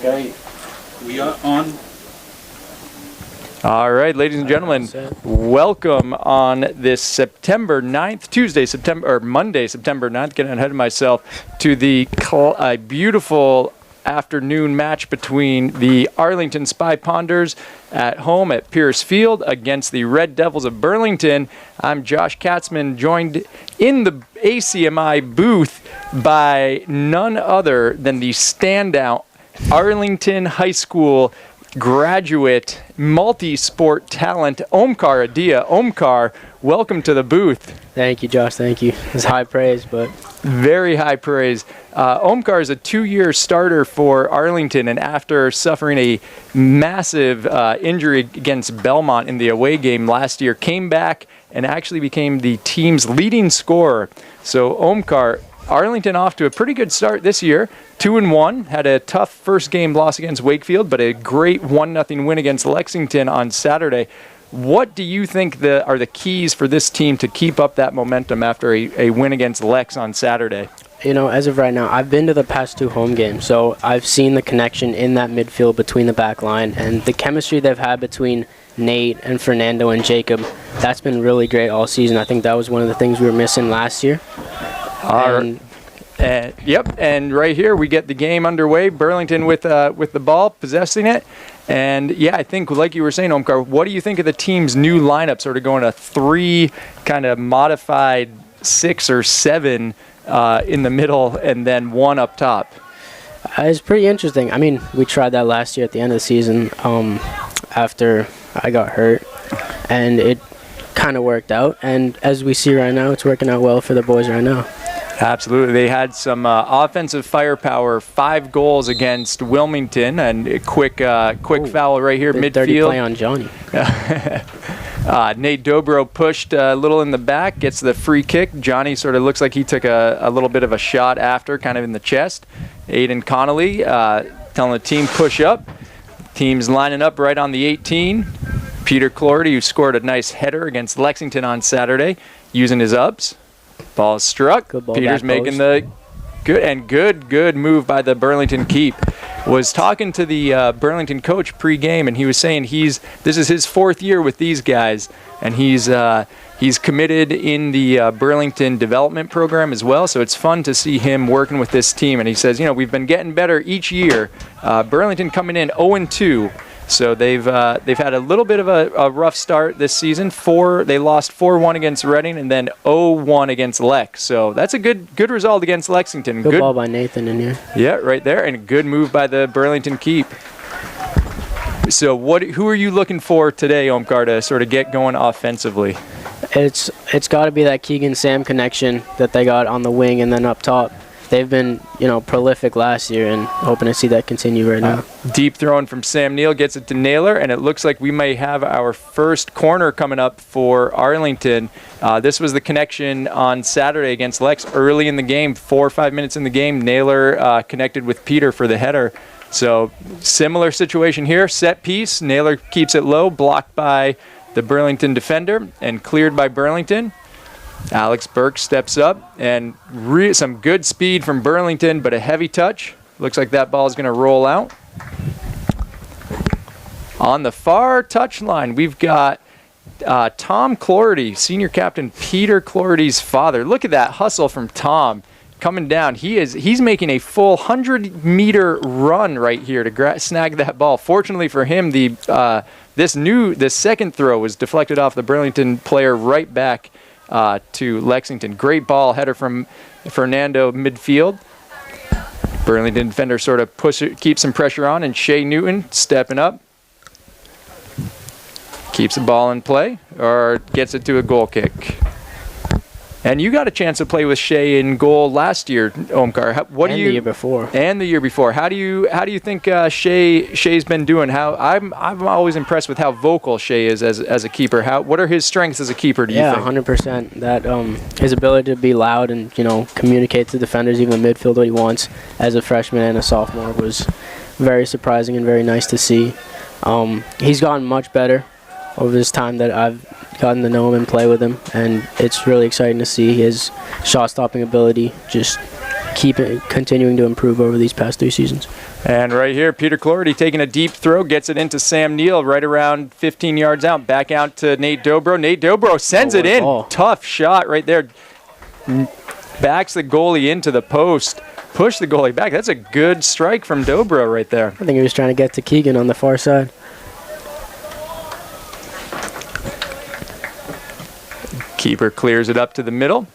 Okay, we are on. All right, ladies and gentlemen, welcome on this September 9th, Monday, September 9th, getting ahead of myself, to the beautiful afternoon match between the Arlington Spy Ponders at home at Pierce Field against the Red Devils of Burlington. I'm Josh Katzman, joined in the ACMi booth by none other than the standout Arlington High School graduate multi-sport talent, Omkar Adia. Omkar, welcome to the booth. Thank you, Josh. Thank you. It's high praise, but very high praise. Omkar is a 2-year starter for Arlington, and after suffering a massive injury against Belmont in the away game last year, came back and actually became the team's leading scorer. So Omkar, Arlington off to a pretty good start this year. 2-1, had a tough first game loss against Wakefield, but a great 1-0 win against Lexington on Saturday. What do you think are the keys for this team to keep up that momentum after a win against Lex on Saturday? You know, as of right now, I've been to the past 2 home games, so I've seen the connection in that midfield between the back line, and the chemistry they've had between Nate and Fernando and Jacob, that's been really great all season. I think that was one of the things we were missing last year. Yep, and right here we get the game underway. Burlington with the ball, possessing it. And yeah, I think like you were saying, Omkar, what do you think of the team's new lineup, sort of going to 3 kind of modified 6 or 7 in the middle and then 1 up top? It's pretty interesting. I mean, we tried that last year at the end of the season after I got hurt, and it kind of worked out. And as we see right now, it's working out well for the boys right now. Absolutely. They had some offensive firepower, 5 goals against Wilmington, and a quick foul right here, midfield. Dirty play on Johnny. Nate Dobro pushed a little in the back, gets the free kick. Johnny sort of looks like he took a little bit of a shot after, kind of in the chest. Aiden Connolly telling the team push up. Team's lining up right on the 18. Peter Clordy, who scored a nice header against Lexington on Saturday, using his ups. Ball struck. Good ball, Peter's making the good move by the Burlington keep. Was talking to the Burlington coach pre-game, and he was saying this is his 4th year with these guys, and he's committed in the Burlington development program as well. So it's fun to see him working with this team. And he says, we've been getting better each year. Burlington coming in 0-2. So they've had a little bit of a rough start this season. They lost 4-1 against Reading and then 0-1 against Lex. So that's a good result against Lexington. Good ball by Nathan in here. Yeah, right there, and a good move by the Burlington keep. So who are you looking for today, Omkar, to sort of get going offensively? It's got to be that Keegan-Sam connection that they got on the wing and then up top. They've been, prolific last year, and hoping to see that continue right now. Deep throwing from Sam Neal gets it to Naylor, and it looks like we may have our first corner coming up for Arlington. This was the connection on Saturday against Lex early in the game, 4 or 5 minutes in the game. Naylor connected with Peter for the header. So similar situation here. Set piece. Naylor keeps it low, blocked by the Burlington defender, and cleared by Burlington. Alex Burke steps up, and some good speed from Burlington, but a heavy touch. Looks like that ball is going to roll out. On the far touchline, we've got Tom Clordy, senior captain Peter Clordy's father. Look at that hustle from Tom coming down. He's making a full 100-meter run right here to snag that ball. Fortunately for him, this second throw was deflected off the Burlington player right back to Lexington. Great ball header from Fernando midfield. Burlington defender sort of keeps some pressure on, and Shea Newton stepping up. Keeps the ball in play, or gets it to a goal kick. And you got a chance to play with Shea in goal last year, Omkar. The year before. And the year before. How do you think Shea's been doing? I'm always impressed with how vocal Shea is as a keeper. What are his strengths as a keeper? Do you think? 100%. That his ability to be loud and communicate to defenders, even the midfield, what he wants as a freshman and a sophomore was very surprising and very nice to see. He's gotten much better over this time that I've gotten to know him and play with him, and it's really exciting to see his shot-stopping ability just continuing to improve over these past 3 seasons. And right here, Peter Clorty taking a deep throw, gets it into Sam Neal right around 15 yards out. Back out to Nate Dobro. Nate Dobro sends it in. Ball. Tough shot right there. Backs the goalie into the post. Push the goalie back. That's a good strike from Dobro right there. I think he was trying to get to Keegan on the far side. Keeper clears it up to the middle.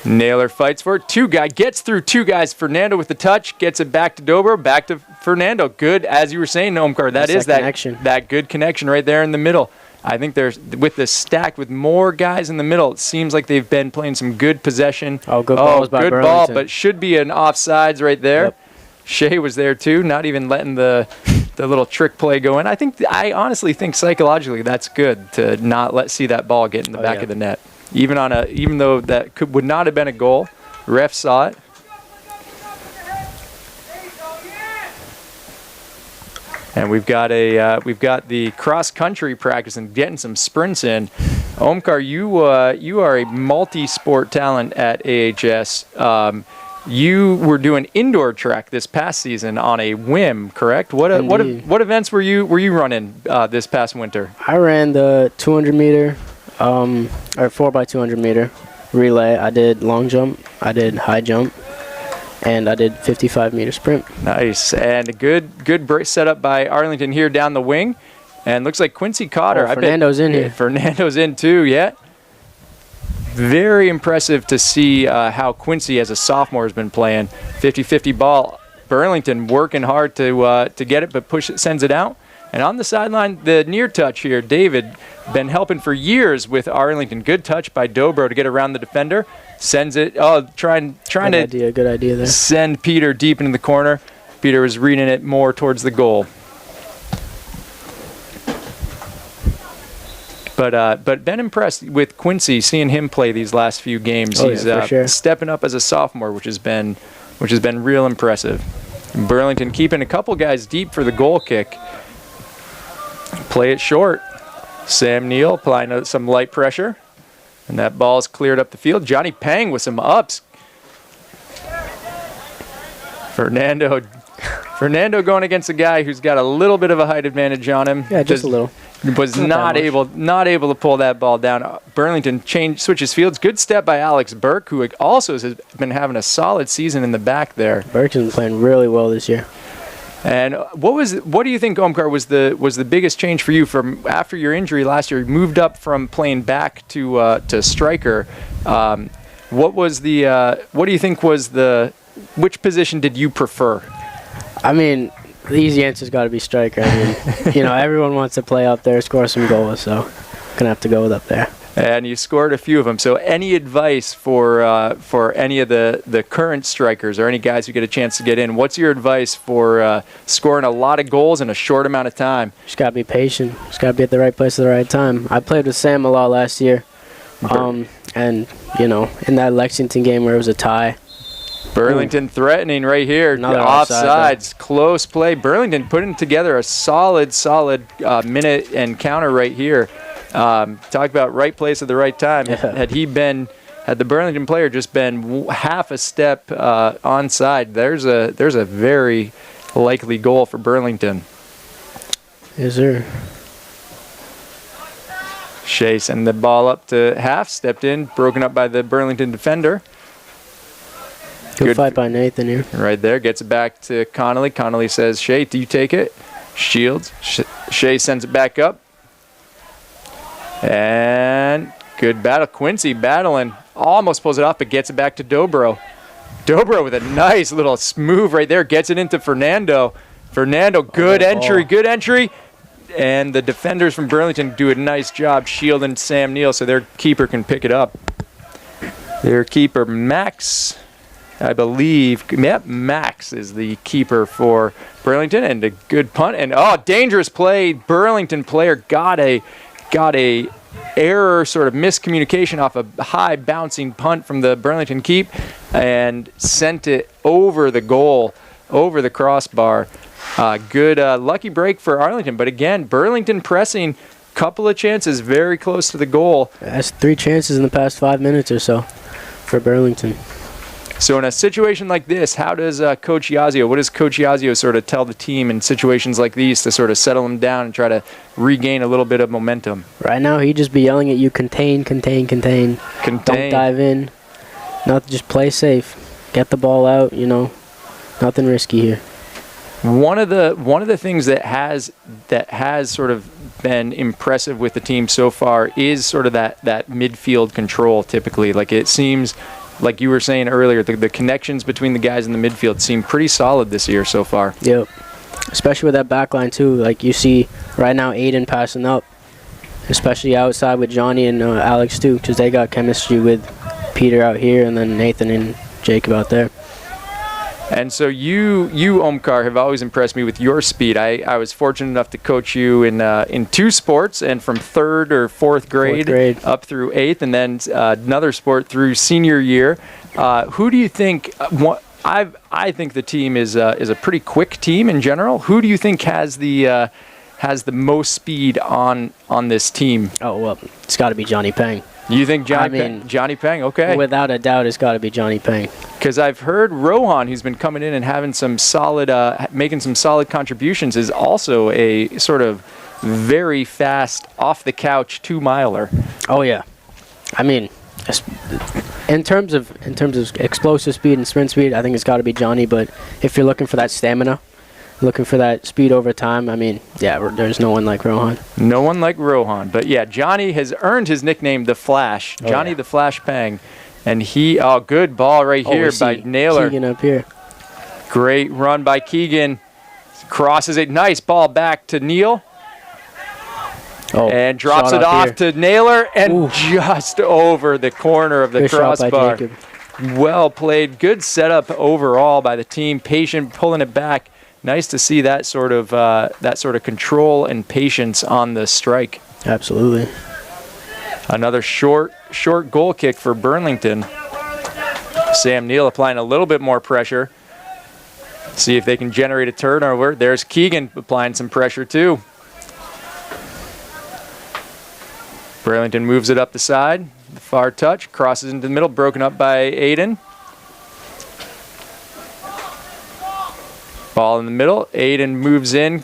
Naylor fights for it. Gets through 2 guys. Fernando with the touch. Gets it back to Dobro. Back to Fernando. Good, as you were saying, Omkar. That is that good connection right there in the middle. I think there's, with the stack with more guys in the middle, it seems like they've been playing some good possession. Oh, good balls by good Burlington. ball, but should be an offsides right there. Yep. Shea was there too, not even letting the little trick play go in. I honestly think psychologically that's good to not see that ball get in the back of the net. Even though that would not have been a goal, ref saw it. And we've got the cross country practice and getting some sprints in. Omkar, you are a multi-sport talent at AHS. You were doing indoor track this past season on a whim, correct? What events were you running this past winter? I ran the 200 meter, or 4x200 meter relay. I did long jump. I did high jump. And I did 55-meter sprint. Nice. And a good break set up by Arlington here down the wing. And looks like Quincy Cotter. Fernando's in here. Fernando's in too, yeah. Very impressive to see how Quincy as a sophomore has been playing. 50-50 ball. Burlington working hard to get it, but sends it out. And on the sideline, the near touch here, David, been helping for years with Arlington. Good touch by Dobro to get around the defender. Sends it. Trying to good idea there. Send Peter deep into the corner. Peter was reading it more towards the goal. But been impressed with Quincy, seeing him play these last few games. He's for sure. Stepping up as a sophomore, which has been real impressive. Burlington keeping a couple guys deep for the goal kick. Play it short. Sam Neal applying some light pressure. And that ball's cleared up the field. Johnny Pang with some ups. Fernando going against a guy who's got a little bit of a height advantage on him. Yeah, just a little. Was not able to pull that ball down. Burlington switches fields. Good step by Alex Burke, who also has been having a solid season in the back there. Burke's been playing really well this year. And what do you think, Omkar, was the biggest change for you from after your injury last year? You moved up from playing back to striker. What do you think was which position did you prefer? I mean, the easy answer's got to be striker. I mean, everyone wants to play up there, score some goals, so gonna have to go with up there. And you scored a few of them. So any advice for any of the current strikers or any guys who get a chance to get in? What's your advice for scoring a lot of goals in a short amount of time? Just got to be patient. Just got to be at the right place at the right time. I played with Sam a lot last year. And, in that Lexington game where it was a tie. Burlington threatening right here. Offsides. Close play. Burlington putting together a solid minute and counter right here. Talk about right place at the right time. Yeah. Had the Burlington player just been half a step onside, there's a very likely goal for Burlington. Yes, sir. Shea sending the ball up to half, stepped in, broken up by the Burlington defender. Good fight by Nathan here. Right there, gets it back to Connolly. Connolly says, Shea, do you take it? Shields. Shea sends it back up. And good battle. Quincy battling. Almost pulls it off, but gets it back to Dobro. Dobro with a nice little smooth right there. Gets it into Fernando. Fernando, good entry. And the defenders from Burlington do a nice job shielding Sam Neal so their keeper can pick it up. Their keeper, Max, I believe. Yep, Max is the keeper for Burlington. And a good punt. And, dangerous play. Burlington player got a error, sort of miscommunication off a high bouncing punt from the Burlington keep and sent it over the goal, over the crossbar. Good lucky break for Arlington, but again, Burlington pressing, couple of chances very close to the goal. That's 3 chances in the past 5 minutes or so for Burlington. So in a situation like this, how does what does Coach Yazio sort of tell the team in situations like these to sort of settle them down and try to regain a little bit of momentum? Right now, he'd just be yelling at you, contain. Don't dive in. Just play safe. Get the ball out, Nothing risky here. One of the things that has sort of been impressive with the team so far is sort of that midfield control typically. Like it seems, like you were saying earlier, the connections between the guys in the midfield seem pretty solid this year so far. Yep. Especially with that back line too. Like you see right now Aiden passing up, especially outside with Johnny and Alex too, because they got chemistry with Peter out here and then Nathan and Jacob out there. And so you Omkar, have always impressed me with your speed. I was fortunate enough to coach you in 2 sports, and from 3rd or 4th grade up through 8th, and then another sport through senior year. Who do you think? I think the team is a pretty quick team in general. Who do you think has the most speed on this team? Oh well, it's got to be Johnny Peng. You think Johnny Peng? Okay. Without a doubt, it's got to be Johnny Peng. Because I've heard Rohan, who's been coming in and having some solid, making some solid contributions, is also a sort of very fast, off the couch 2-miler. Oh yeah, I mean, in terms of explosive speed and sprint speed, I think it's got to be Johnny. But if you're looking for that stamina, looking for that speed over time, I mean, yeah, there's no one like Rohan. No one like Rohan. But yeah, Johnny has earned his nickname, The Flash. Johnny The Flash Peng. And good ball right here by Naylor. Keegan up here. Great run by Keegan. Crosses it. Nice ball back to Neil. And drops it off to Naylor and just over the corner of the crossbar. Well played. Good setup overall by the team. Patient pulling it back. Nice to see that sort of control and patience on the strike. Absolutely. Another short goal kick for Burlington. Sam Neal applying a little bit more pressure. See if they can generate a turnover. There's Keegan applying some pressure too. Burlington moves it up the side. The far touch, crosses into the middle, broken up by Aiden. Ball in the middle. Aiden moves in,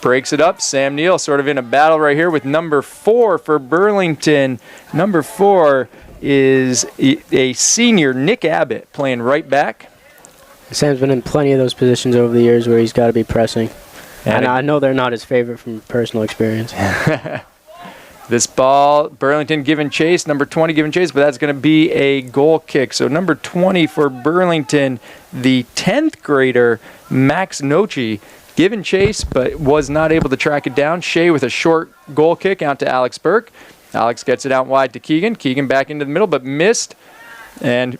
breaks it up. Sam Neal sort of in a battle right here with number 4 for Burlington. Number 4 is a senior, Nick Abbott, playing right back. Sam's been in plenty of those positions over the years where he's got to be pressing. And I know they're not his favorite from personal experience. This ball, Burlington giving chase, number 20 giving chase, but that's going to be a goal kick. So number 20 for Burlington, the 10th grader, Max Nochi, giving chase, but was not able to track it down. Shea with a short goal kick out to Alex Burke. Alex gets it out wide to Keegan. Keegan back into the middle, but missed. And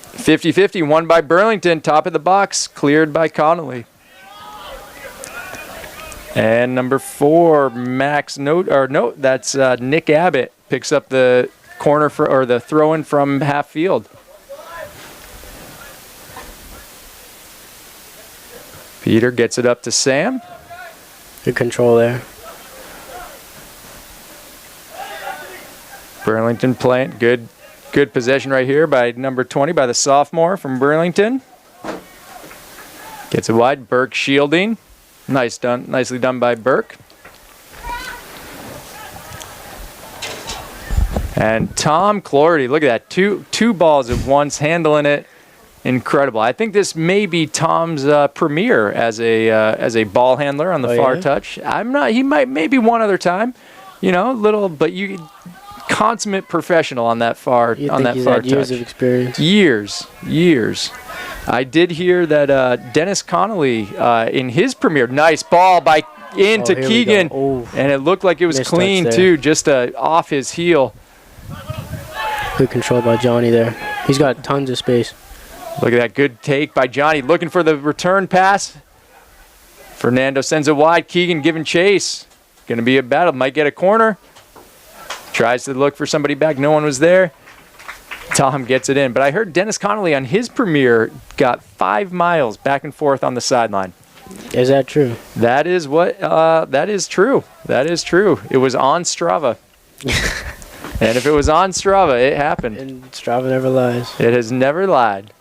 50-50, won by Burlington, top of the box, cleared by Connolly. And number 4, that's Nick Abbott, picks up the corner or the throw-in from half field. Peter gets it up to Sam. Good control there. Burlington playing good possession right here by number 20, by the sophomore from Burlington. Gets it wide. Burke shielding. Nicely done by Burke. And Tom Clorty, look at that, two balls at once, handling it. Incredible. I think this may be Tom's premiere as a ball handler on the far touch. He might maybe one other time, but you consummate professional on that far he's touch. Years of experience. Years. I did hear that Dennis Connolly in his premiere, nice ball into Keegan, and it looked like it was clean too, just off his heel. Good control by Johnny there. He's got tons of space. Look at that good take by Johnny, looking for the return pass. Fernando sends it wide. Keegan giving chase. Going to be a battle. Might get a corner. Tries to look for somebody back. No one was there. Tom gets it in. But I heard Dennis Connolly on his premiere got 5 miles back and forth on the sideline. Is that true? That is true. That is true. It was on Strava. And if it was on Strava, it happened. And Strava never lies. It has never lied.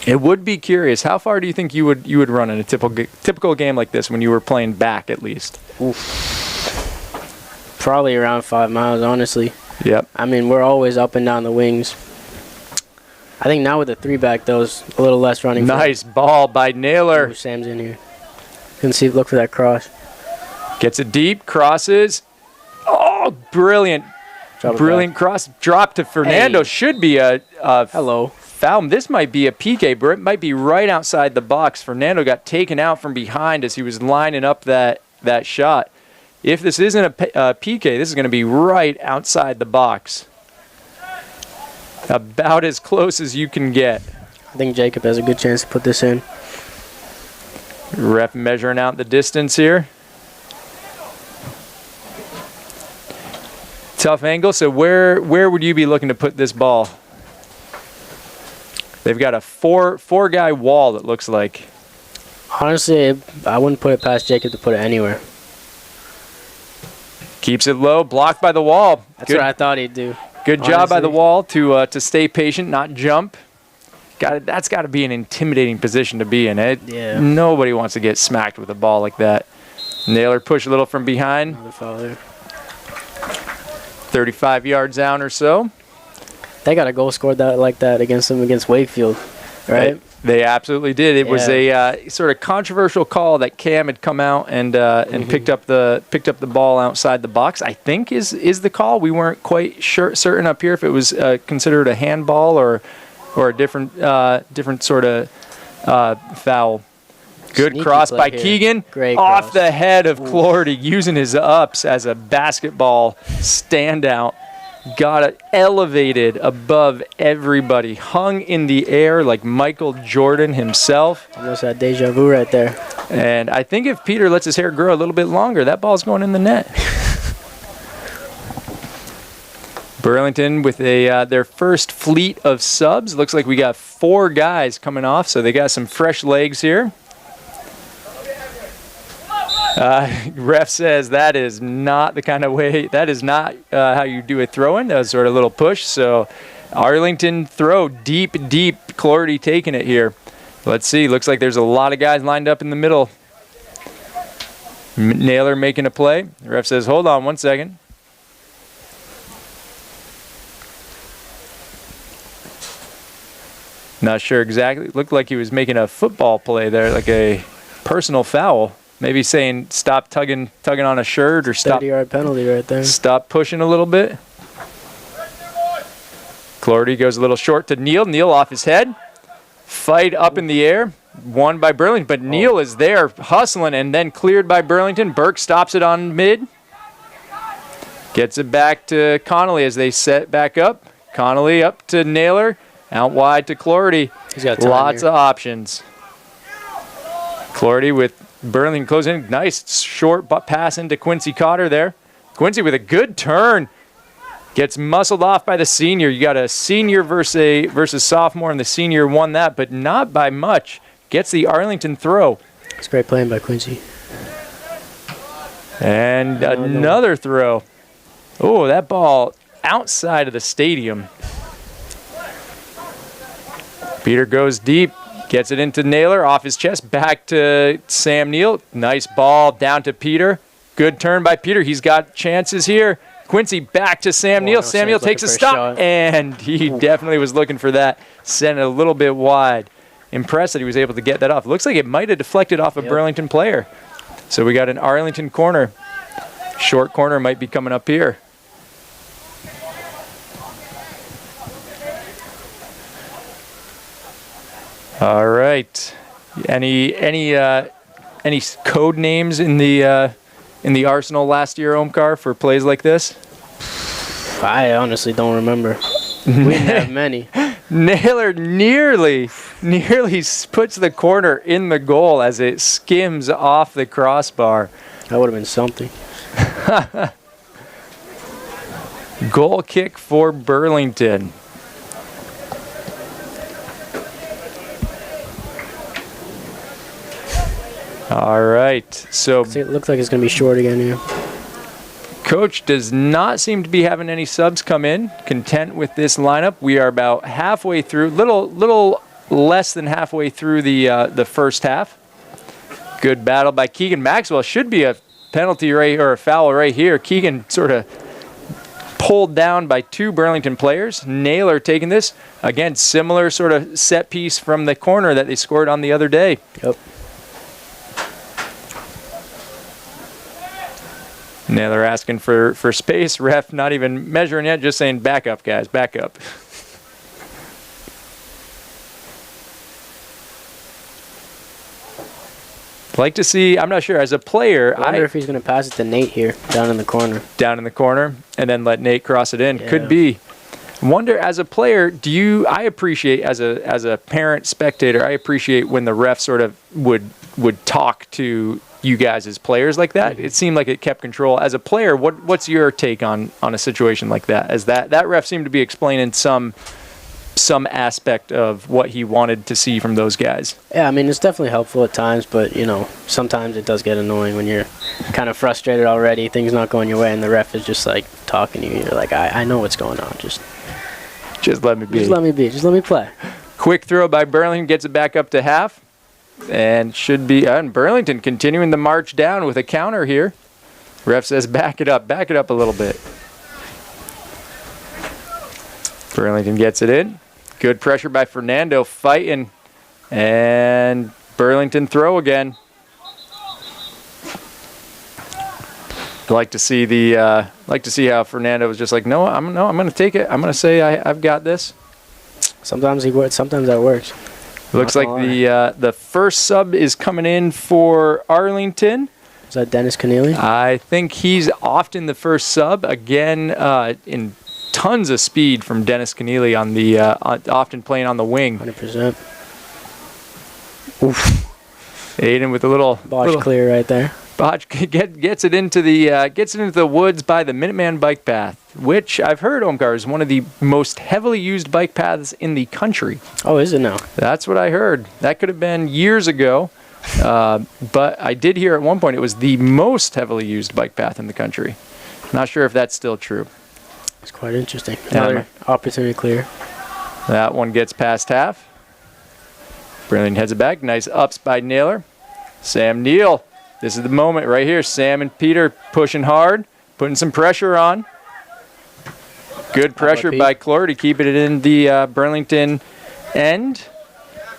It would be curious. How far do you think you would run in a typical game like this when you were playing back, at least? Oof. Probably around 5 miles, honestly. Yep. I mean, we're always up and down the wings. I think now with the 3-back, though, it's a little less running. Nice ball by Naylor. Ooh, Sam's in here. Can see, look for that cross. Gets it deep, crosses. Oh, brilliant. Brilliant cross. Drop to Fernando. Hey. Should be a Hello. foul. This might be a PK, but it might be right outside the box. Fernando got taken out from behind as he was lining up that shot. If this isn't a PK, this is going to be right outside the box. About as close as you can get. I think Jacob has a good chance to put this in. Ref measuring out the distance here. Tough angle. So where would you be looking to put this ball? They've got a four guy wall, it looks like. Honestly, I wouldn't put it past Jacob to put it anywhere. Keeps it low, blocked by the wall. That's what I thought he'd do. Good job by the wall to stay patient, not jump. That's got to be an intimidating position to be in. Yeah. Nobody wants to get smacked with a ball like that. Naylor push a little from behind. Another foul there. 35 yards down or so. They got a goal scored like that against Wakefield, right? They absolutely did. It was a sort of controversial call that Cam had come out and picked up the ball outside the box. I think is the call. We weren't quite certain up here if it was considered a handball or a different sort of foul. Good Sneaky cross play by here. Keegan. Great off cross. the head of Clardy, using his ups as a basketball standout. Got it elevated above everybody. Hung in the air like Michael Jordan himself. Almost had deja vu right there. And I think if Peter lets his hair grow a little bit longer, that ball's going in the net. Burlington with their first fleet of subs. Looks like we got 4 guys coming off, so they got some fresh legs here. Ref says that is not the kind of way, that is not how you do a throw-in. That was sort of a little push. So Arlington throw, deep, Clardy taking it here. Let's see, looks like there's a lot of guys lined up in the middle. Naylor making a play. The ref says, hold on 1 second. Not sure exactly. Looked like he was making a football play there, like a personal foul. Maybe saying stop tugging on a shirt or stop. 30-yard penalty right there. Stop pushing a little bit. Clardy goes a little short to Neal. Neal off his head. Fight up in the air. Won by Burlington, but Neal is there hustling and then cleared by Burlington. Burke stops it on mid. Gets it back to Connolly as they set back up. Connolly up to Naylor. Out wide to Clardy. He's got time Lots here. of options. Clardy with Burlington closing. Nice short pass into Quincy Cotter there. Quincy with a good turn. Gets muscled off by the senior. You got a senior versus sophomore, and the senior won that, but not by much. Gets the Arlington throw. It's great playing by Quincy. And another throw. Oh, that ball outside of the stadium. Peter goes deep. Gets it into Naylor, off his chest, back to Sam Neal. Nice ball down to Peter. Good turn by Peter. He's got chances here. Quincy back to Sam Neal. Sam Neal takes a stop, and he definitely was looking for that. Sent it a little bit wide. Impressed that he was able to get that off. Looks like it might have deflected off a Burlington player. So we got an Arlington corner. Short corner might be coming up here. All right. Any code names in the arsenal last year, Omkar, for plays like this? I honestly don't remember. We didn't have many. Naylor nearly puts the corner in the goal as it skims off the crossbar. That would have been something. Goal kick for Burlington. All right, so It looks like it's going to be short again here. Coach does not seem to be having any subs come in. Content with this lineup. We are about halfway through. Little less than halfway through the first half. Good battle by Keegan Maxwell. Should be a penalty or a foul right here. Keegan sort of pulled down by 2 Burlington players. Naylor taking this. Again, similar sort of set piece from the corner that they scored on the other day. Yep. Naylor asking for space. Ref not even measuring yet, just saying, back up, guys, back up. Like to see, I'm not sure, as a player. I wonder if he's going to pass it to Nate here, down in the corner. Down in the corner, and then let Nate cross it in. Yeah. Could be. Wonder, as a player, I appreciate, as a parent, spectator, I appreciate when the ref sort of would talk to you guys as players like that. It seemed like it kept control. As a player, what's your take on a situation like that? As that ref seemed to be explaining some aspect of what he wanted to see from those guys. Yeah, I mean, it's definitely helpful at times, but, sometimes it does get annoying when you're kind of frustrated already, things not going your way, and the ref is just, like, talking to you. You're like, I know what's going on. Just let me be. Just let me be. Just let me play. Quick throw by Burlington, gets it back up to half, and should be, and Burlington continuing the march down with a counter here. Ref says, back it up a little bit. Burlington gets it in. Good pressure by Fernando, fighting, and Burlington throw again. Like to see how Fernando was just like, no, I'm going to take it. I'm going to say I've got this. Sometimes he works. Sometimes that works. Looks like the first sub is coming in for Arlington. Is that Dennis Keneally? I think he's often the first sub again in. Tons of speed from Dennis Keneally on the often playing on the wing. 100%. Oof. Aiden with a little clear right there. Botch gets it into the woods by the Minuteman bike path, which I've heard, Omkar, is one of the most heavily used bike paths in the country. Oh, is it now? That's what I heard. That could have been years ago, but I did hear at one point it was the most heavily used bike path in the country. Not sure if that's still true. It's quite interesting. Another opportunity clear. That one gets past half. Burlington heads it back. Nice ups by Naylor. Sam Neal. This is the moment right here. Sam and Peter pushing hard, putting some pressure on. Good pressure by Clore to keep it in the Burlington end.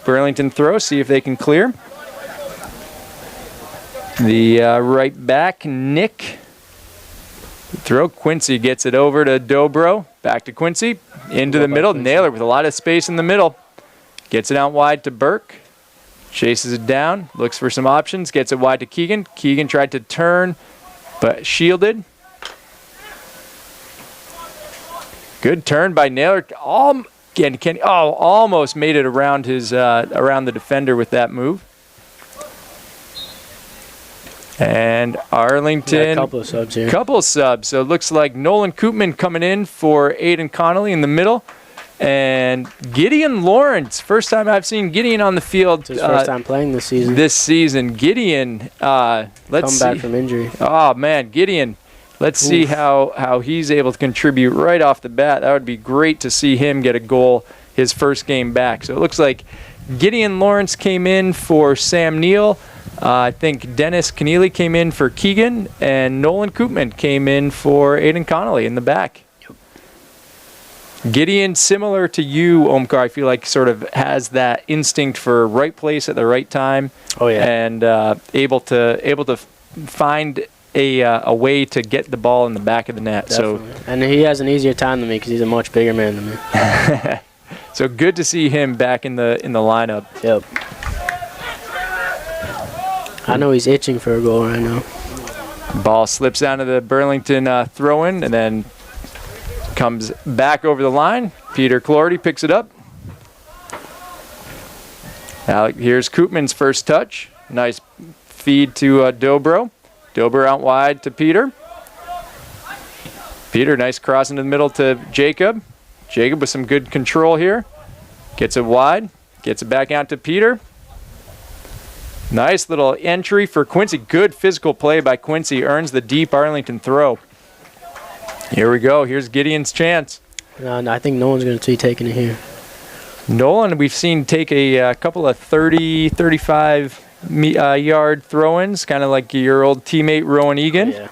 Burlington throw, see if they can clear. The right back, Nick. Throw. Quincy gets it over to Dobro. Back to Quincy. Into the middle. Naylor with a lot of space in the middle. Gets it out wide to Burke. Chases it down. Looks for some options. Gets it wide to Keegan. Keegan tried to turn, but shielded. Good turn by Naylor. Almost made it around the defender with that move. And Arlington, a couple of subs here. So it looks like Nolan Koopman coming in for Aiden Connolly in the middle. And Gideon Lawrence, first time I've seen Gideon on the field. It's his first time playing this season. Gideon, let's see. Come back from injury. Oh, man, Gideon. Let's see how he's able to contribute right off the bat. That would be great to see him get a goal his first game back. So it looks like Gideon Lawrence came in for Sam Neal. I think Dennis Keneally came in for Keegan, and Nolan Koopman came in for Aiden Connolly in the back. Yep. Gideon, similar to you, Omkar, I feel like sort of has that instinct for right place at the right time. Oh yeah, and able to find a way to get the ball in the back of the net. Definitely. So, and he has an easier time than me because he's a much bigger man than me. So good to see him back in the lineup. Yep. I know he's itching for a goal right now. Ball slips down to the Burlington throw-in and then comes back over the line. Peter Clorty picks it up. Here's Koopman's first touch. Nice feed to Dobro. Dobro out wide to Peter. Peter, nice cross into the middle to Jacob. Jacob with some good control here. Gets it wide. Gets it back out to Peter. Nice little entry for Quincy. Good physical play by Quincy. Earns the deep Arlington throw. Here we go. Here's Gideon's chance. No, I think no one's going to be taking it here. Nolan, we've seen take a couple of 30, 35 yard throw-ins, kind of like your old teammate Rowan Egan. Yeah.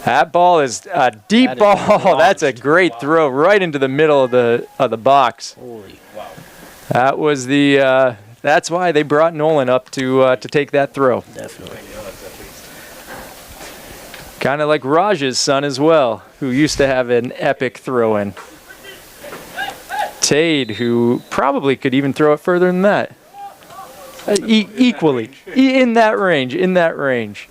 That ball is a deep ball. That's a great throw right into the middle of the box. Holy Wow. That was the. That's why they brought Nolan up to take that throw. Definitely. Kind of like Raj's son as well, who used to have an epic throw-in. Tade, who probably could even throw it further than that. Equally. In that range.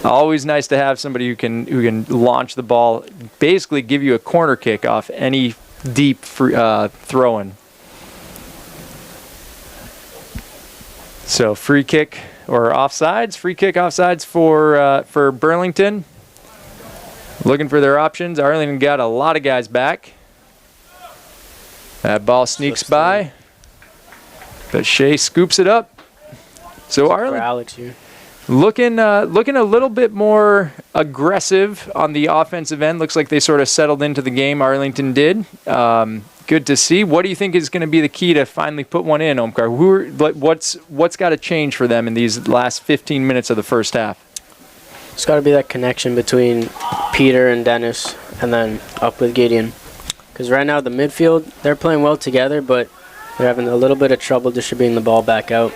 Always nice to have somebody who can launch the ball, basically give you a corner kick off any deep throw-in. So free kick or offsides. Free kick offsides for Burlington. Looking for their options. Arlington got a lot of guys back. That ball sneaks by, but Shea scoops it up. So Arlington Alex here. looking a little bit more aggressive on the offensive end. Looks like they sort of settled into the game. Arlington did. Good to see. What do you think is going to be the key to finally put one in, Omkar? What's got to change for them in these last 15 minutes of the first half? It's got to be that connection between Peter and Dennis, and then up with Gideon. Because right now the midfield, they're playing well together, but they're having a little bit of trouble distributing the ball back out.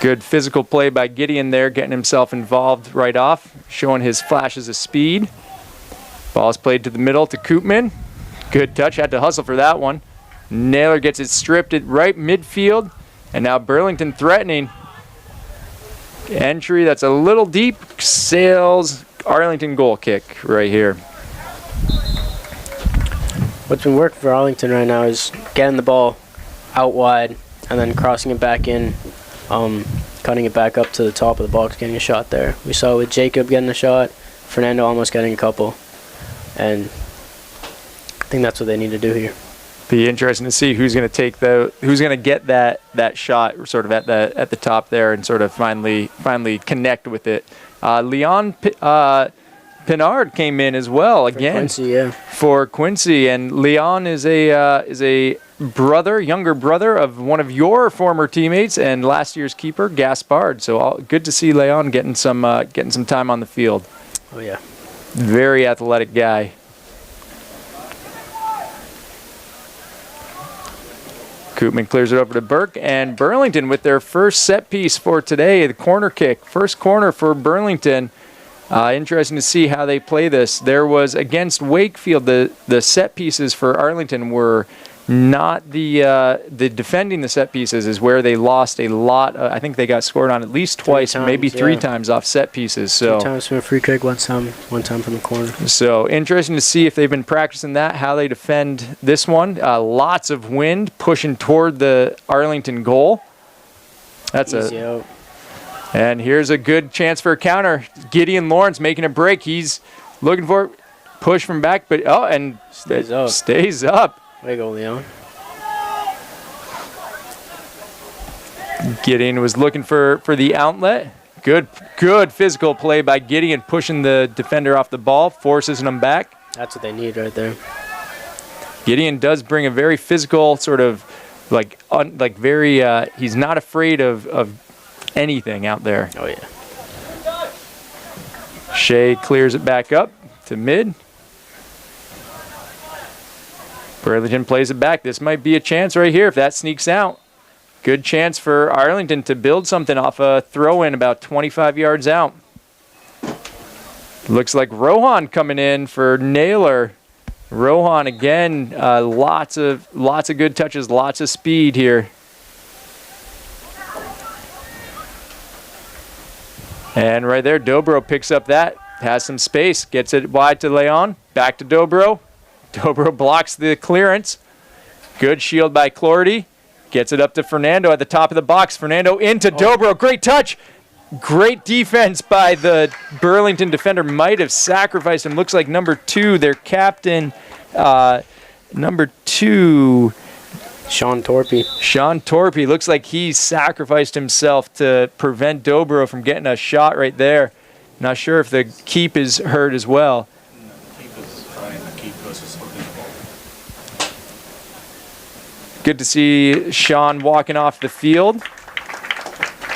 Good physical play by Gideon there, getting himself involved right off, showing his flashes of speed. Ball's played to the middle to Koopman. Good touch, had to hustle for that one. Naylor gets it stripped at right midfield, and now Burlington threatening. Entry that's a little deep, sails Arlington goal kick right here. What's been working for Arlington right now is getting the ball out wide and then crossing it back in, cutting it back up to the top of the box, getting a shot there. We saw with Jacob getting a shot, Fernando almost getting a couple, and I think that's what they need to do here. Be interesting to see who's going to get that shot sort of at the top there and sort of finally connect with it. Leon Pinard came in as well again for Quincy, and Leon is a younger brother of one of your former teammates and last year's keeper Gaspard. So good to see Leon getting some time on the field. Oh yeah, very athletic guy. Koopman clears it over to Burke, and Burlington with their first set piece for today, the corner kick. First corner for Burlington. Interesting to see how they play this. There was against Wakefield, the set pieces for Arlington were not the defending the set pieces is where they lost a lot. I think they got scored on at least twice, maybe three times off set pieces. So 2 times from a free kick, one time from the corner. So interesting to see if they've been practicing that, how they defend this one. Lots of wind pushing toward the Arlington goal. That's easy out. And here's a good chance for a counter. Gideon Lawrence making a break. He's looking for it. Push from back, but stays up. Way to go, Leon. Gideon was looking for the outlet. Good physical play by Gideon, pushing the defender off the ball, forces him back. That's what they need right there. Gideon does bring a very physical sort of he's not afraid of anything out there. Oh yeah. Shea clears it back up to mid. Burlington plays it back. This might be a chance right here if that sneaks out. Good chance for Arlington to build something off a throw-in about 25 yards out. Looks like Rohan coming in for Naylor. Rohan again, lots of good touches, lots of speed here. And right there, Dobro picks up that, has some space, gets it wide to Leon, back to Dobro. Dobro blocks the clearance. Good shield by Clordy. Gets it up to Fernando at the top of the box. Fernando into Dobro. Great touch. Great defense by the Burlington defender. Might have sacrificed him. Looks like number 2, their captain, number 2. Sean Torpy looks like he sacrificed himself to prevent Dobro from getting a shot right there. Not sure if the keep is hurt as well. Good to see Sean walking off the field.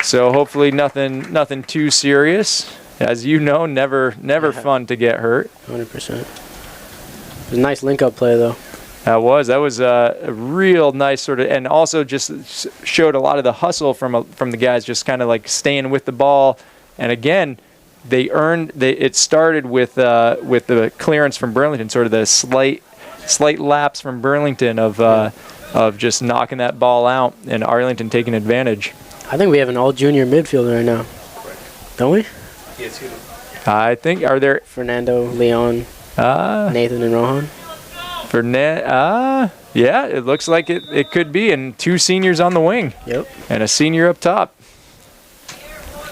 So hopefully nothing too serious. As you know, never fun to get hurt. 100%. It was a nice link-up play, though. That was a real nice sort of, and also just showed a lot of the hustle from the guys, just kind of like staying with the ball. And again, it started with the clearance from Burlington, sort of the slight lapse from Burlington of just knocking that ball out, and Arlington taking advantage. I think we have an all-junior midfielder right now. Don't we? Yes, you do. I think, are there Fernando, Leon, Nathan, and Rohan? Yeah, it looks like it could be, and 2 seniors on the wing. Yep. And a senior up top.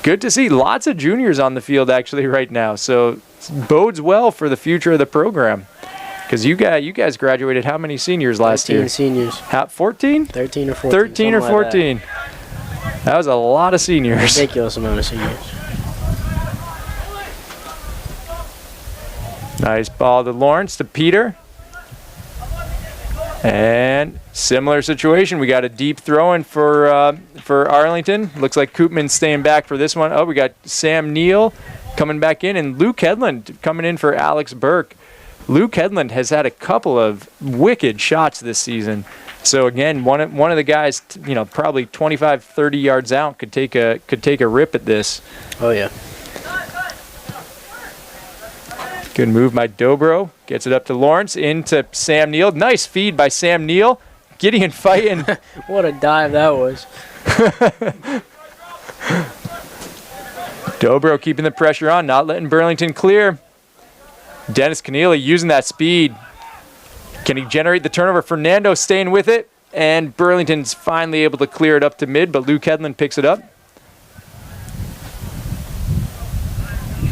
Good to see lots of juniors on the field actually right now, so bodes well for the future of the program. Because you guys graduated how many seniors last year? 13 seniors. 14? 13 or 14. 13 or 14. That was a lot of seniors. Ridiculous amount of seniors. Nice ball to Lawrence, to Peter. And similar situation. We got a deep throw in for Arlington. Looks like Koopman's staying back for this one. Oh, we got Sam Neal coming back in, and Luke Hedlund coming in for Alex Burke. Luke Hedlund has had a couple of wicked shots this season. So again, one of the guys, probably 25, 30 yards out could take a rip at this. Oh yeah. Good move by Dobro. Gets it up to Lawrence, into Sam Neal. Nice feed by Sam Neal. Gideon fighting. What a dive that was. Dobro keeping the pressure on, not letting Burlington clear. Dennis Keneally using that speed. Can he generate the turnover? Fernando staying with it. And Burlington's finally able to clear it up to mid, but Luke Hedlund picks it up.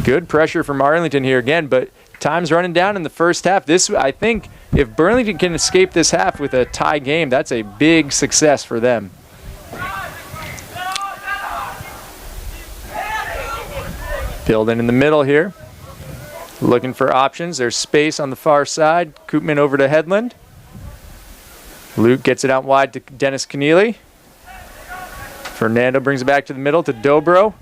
Good pressure from Arlington here again, but time's running down in the first half. I think, if Burlington can escape this half with a tie game, that's a big success for them. Building in the middle here. Looking for options. There's space on the far side. Koopman over to Hedlund. Luke gets it out wide to Dennis Keneally. Fernando brings it back to the middle to Dobro.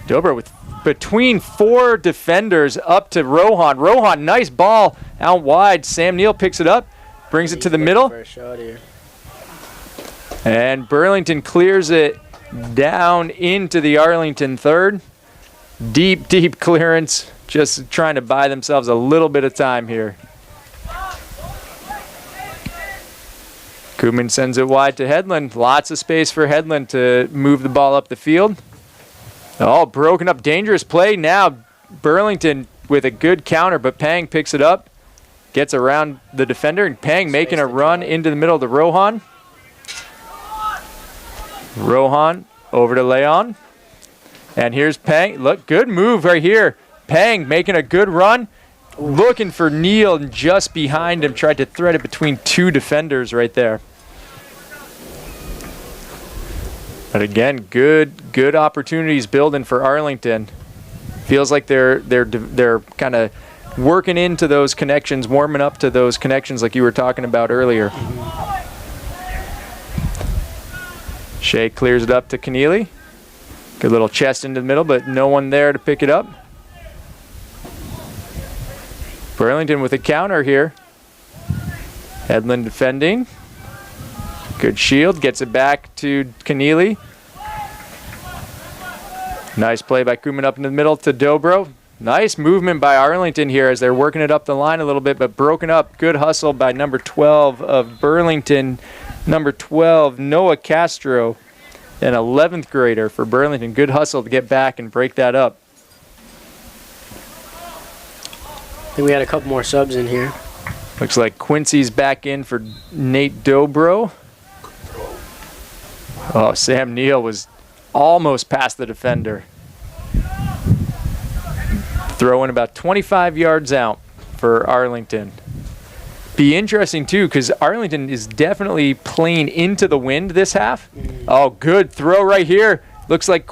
Dobro with between 4 defenders up to Rohan. Rohan, nice ball out wide. Sam Neal picks it up, brings it to the middle. For a shot here. And Burlington clears it down into the Arlington third. Deep clearance. Just trying to buy themselves a little bit of time here. Koopman sends it wide to Hedlund. Lots of space for Hedlund to move the ball up the field. Oh, broken up, dangerous play now. Burlington with a good counter, but Pang picks it up. Gets around the defender, and Pang making a run into the middle to Rohan. Rohan over to Leon. And here's Pang. Look, good move right here. Pang making a good run. Looking for Neal, and just behind him. Tried to thread it between 2 defenders right there. But again, good opportunities building for Arlington. Feels like they're kind of working into those connections, warming up to those connections like you were talking about earlier. Shea clears it up to Keneally. Good little chest into the middle, but no one there to pick it up. Burlington with a counter here. Hedlund defending. Good shield, gets it back to Keneally. Nice play by Koopman up in the middle to Dobro. Nice movement by Arlington here as they're working it up the line a little bit, but broken up. Good hustle by number 12 of Burlington. Number 12, Noah Castro, an 11th grader for Burlington. Good hustle to get back and break that up. I think we had a couple more subs in here. Looks like Quincy's back in for Nate Dobro. Oh, Sam Neal was almost past the defender. Throwing about 25 yards out for Arlington. Be interesting, too, because Arlington is definitely playing into the wind this half. Oh, good throw right here. Looks like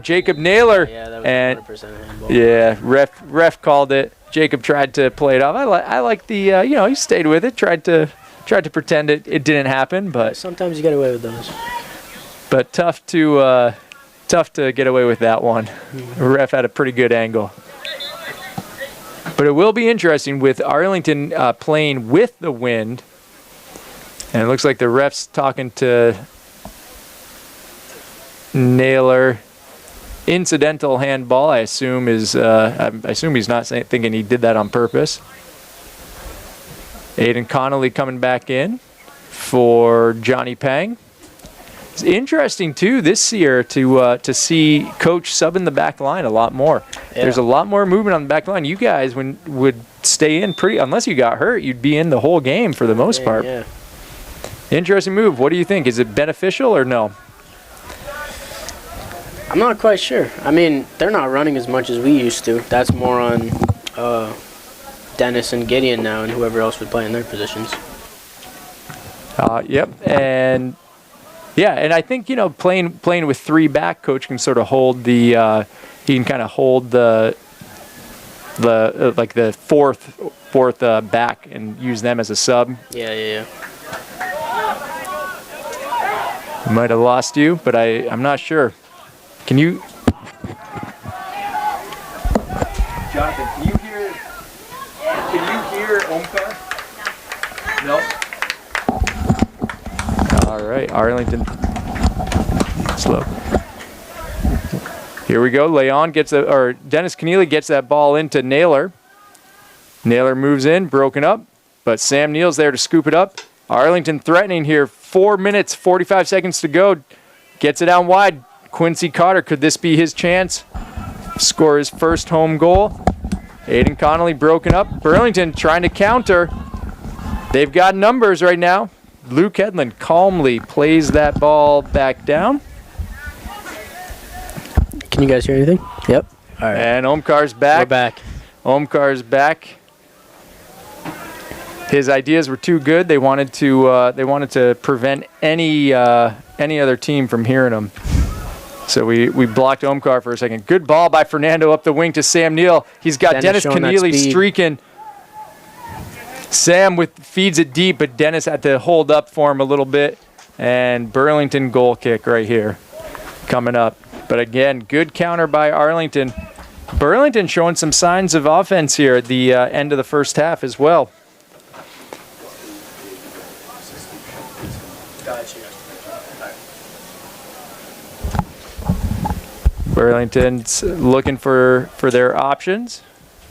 Jacob Naylor. Yeah, that was 100% handball. Yeah, ref called it. Jacob tried to play it off. I like the, he stayed with it, tried to tried to pretend it didn't happen, but Sometimes you get away with those. tough to get away with that one. The ref had a pretty good angle. But it will be interesting with Arlington playing with the wind. And it looks like the ref's talking to Naylor. Incidental handball, I assume is. I assume he's not thinking he did that on purpose. Aiden Connolly coming back in for Johnny Pang. It's interesting too this year to see Coach subbing the back line a lot more. Yeah. There's a lot more movement on the back line. You guys would stay in pretty, unless you got hurt, you'd be in the whole game for the most part. Yeah. Interesting move. What do you think? Is it beneficial or no? I'm not quite sure. I mean, they're not running as much as we used to. That's more on Dennis and Gideon now, and whoever else would play in their positions. Yep, and yeah, and I think playing with 3 back, Coach can sort of hold the he can kind of hold the like the fourth back and use them as a sub. Yeah. Might have lost you, but I'm not sure. Can you, Jonathan? Can you hear Omkar? No. All right, Arlington. Slow. Here we go. Dennis Keneally gets that ball into Naylor. Naylor moves in, broken up, but Sam Neal's there to scoop it up. Arlington threatening here. 4 minutes, 45 seconds to go. Gets it out wide. Quincy Cotter, could this be his chance? Score his first home goal. Aiden Connolly broken up. Burlington trying to counter. They've got numbers right now. Luke Hedlund calmly plays that ball back down. Can you guys hear anything? Yep. All right. And Omkar's back. We're back. Omkar's back. His ideas were too good. They wanted to prevent any other team from hearing him. So we blocked Omkar for a second. Good ball by Fernando up the wing to Sam Neal. He's got Dennis Keneally streaking. Sam feeds it deep, but Dennis had to hold up for him a little bit. And Burlington goal kick right here coming up. But again, good counter by Arlington. Burlington showing some signs of offense here at the end of the first half as well. Burlington's looking for their options.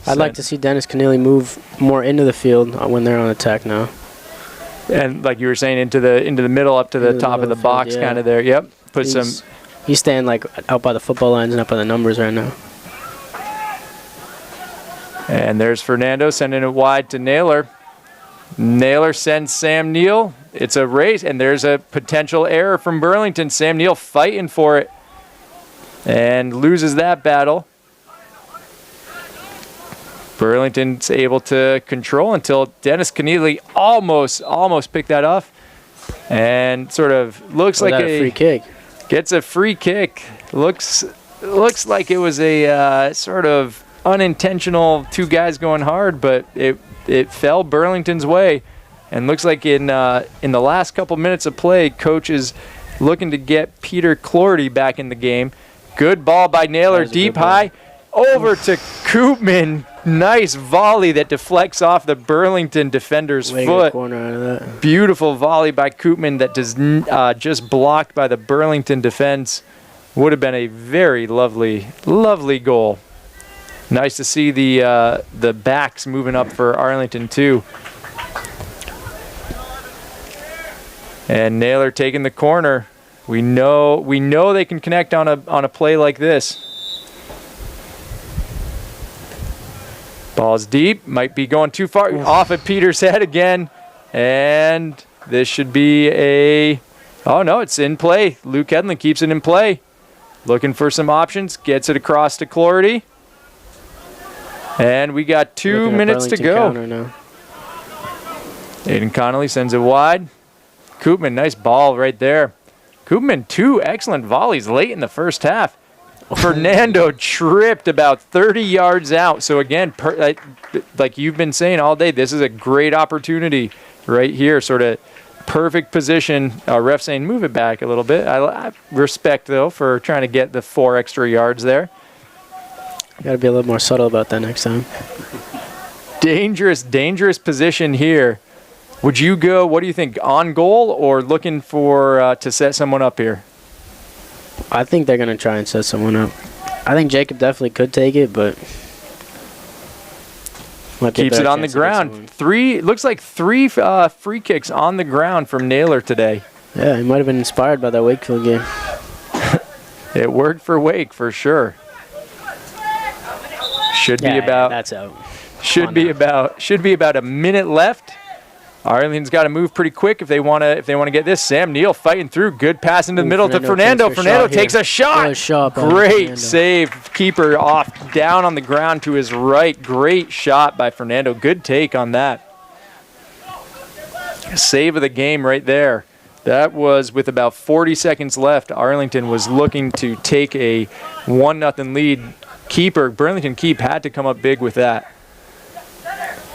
I'd like to see Dennis Keneally move more into the field when they're on attack now. And like you were saying, into the middle, up to the top of the box, kind of there. Yep. He's staying like out by the football lines and up by the numbers right now. And there's Fernando sending it wide to Naylor. Naylor sends Sam Neal. It's a race, and there's a potential error from Burlington. Sam Neal fighting for it and loses that battle. Burlington's able to control until Dennis Keneally almost picked that off, and sort of looks like a free kick. Gets a free kick. Looks like it was a sort of unintentional 2 guys going hard, but it fell Burlington's way, and looks like in the last couple minutes of play, Coach is looking to get Peter Clorty back in the game. Good ball by Naylor, deep high, over to Koopman. Nice volley that deflects off the Burlington defender's foot. Corner out of that. Beautiful volley by Koopman that does just blocked by the Burlington defense. Would have been a very lovely goal. Nice to see the backs moving up for Arlington too. And Naylor taking the corner. We know they can connect on a play like this. Ball's deep, might be going too far. Off at Peter's head again. And this should be oh no, it's in play. Luke Hedlund keeps it in play. Looking for some options, gets it across to Clorty. And we got 2 minutes to go. Aiden Connolly sends it wide. Koopman, nice ball right there. Koopman, 2 excellent volleys late in the first half. Fernando tripped about 30 yards out. So again, like you've been saying all day, this is a great opportunity right here, sort of perfect position. Ref saying move it back a little bit. I respect, though, for trying to get the 4 extra yards there. Got to be a little more subtle about that next time. Dangerous position here. Would you go, what do you think, on goal or looking for to set someone up here? I think they're going to try and set someone up. I think Jacob definitely could take it, but keeps it on the ground. Looks like 3 free kicks on the ground from Naylor today. Yeah, he might have been inspired by that Wakefield game. It worked for Wake for sure. That's out. Should be about a minute left. Arlington's got to move pretty quick if they want to get this. Sam Neal fighting through. Good pass into the middle to Fernando. Fernando takes a shot. Great save. Keeper off down on the ground to his right. Great shot by Fernando. Good take on that. Save of the game right there. That was with about 40 seconds left. Arlington was looking to take a 1-0 lead. Burlington Keep had to come up big with that.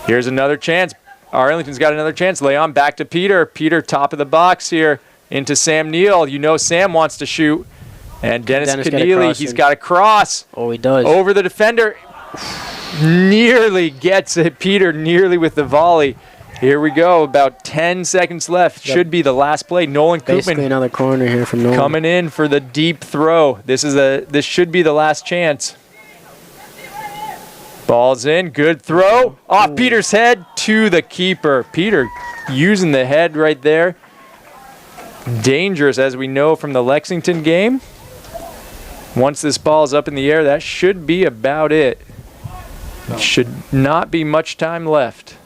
Here's another chance. Arlington's got another chance. Leon back to Peter. Peter top of the box here into Sam Neal. You know Sam wants to shoot. And Dennis Keneally, he's got a cross. Oh, he does. Over the defender. Nearly gets it. Peter nearly with the volley. Here we go. About 10 seconds left. Yep. Should be the last play. Nolan Koopman. Basically another corner here from Nolan. Coming in for the deep throw. This should be the last chance. Ball's in. Good throw. Off Peter's head to the keeper. Peter using the head right there. Dangerous, as we know from the Lexington game. Once this ball's up in the air, that should be about it. Should not be much time left.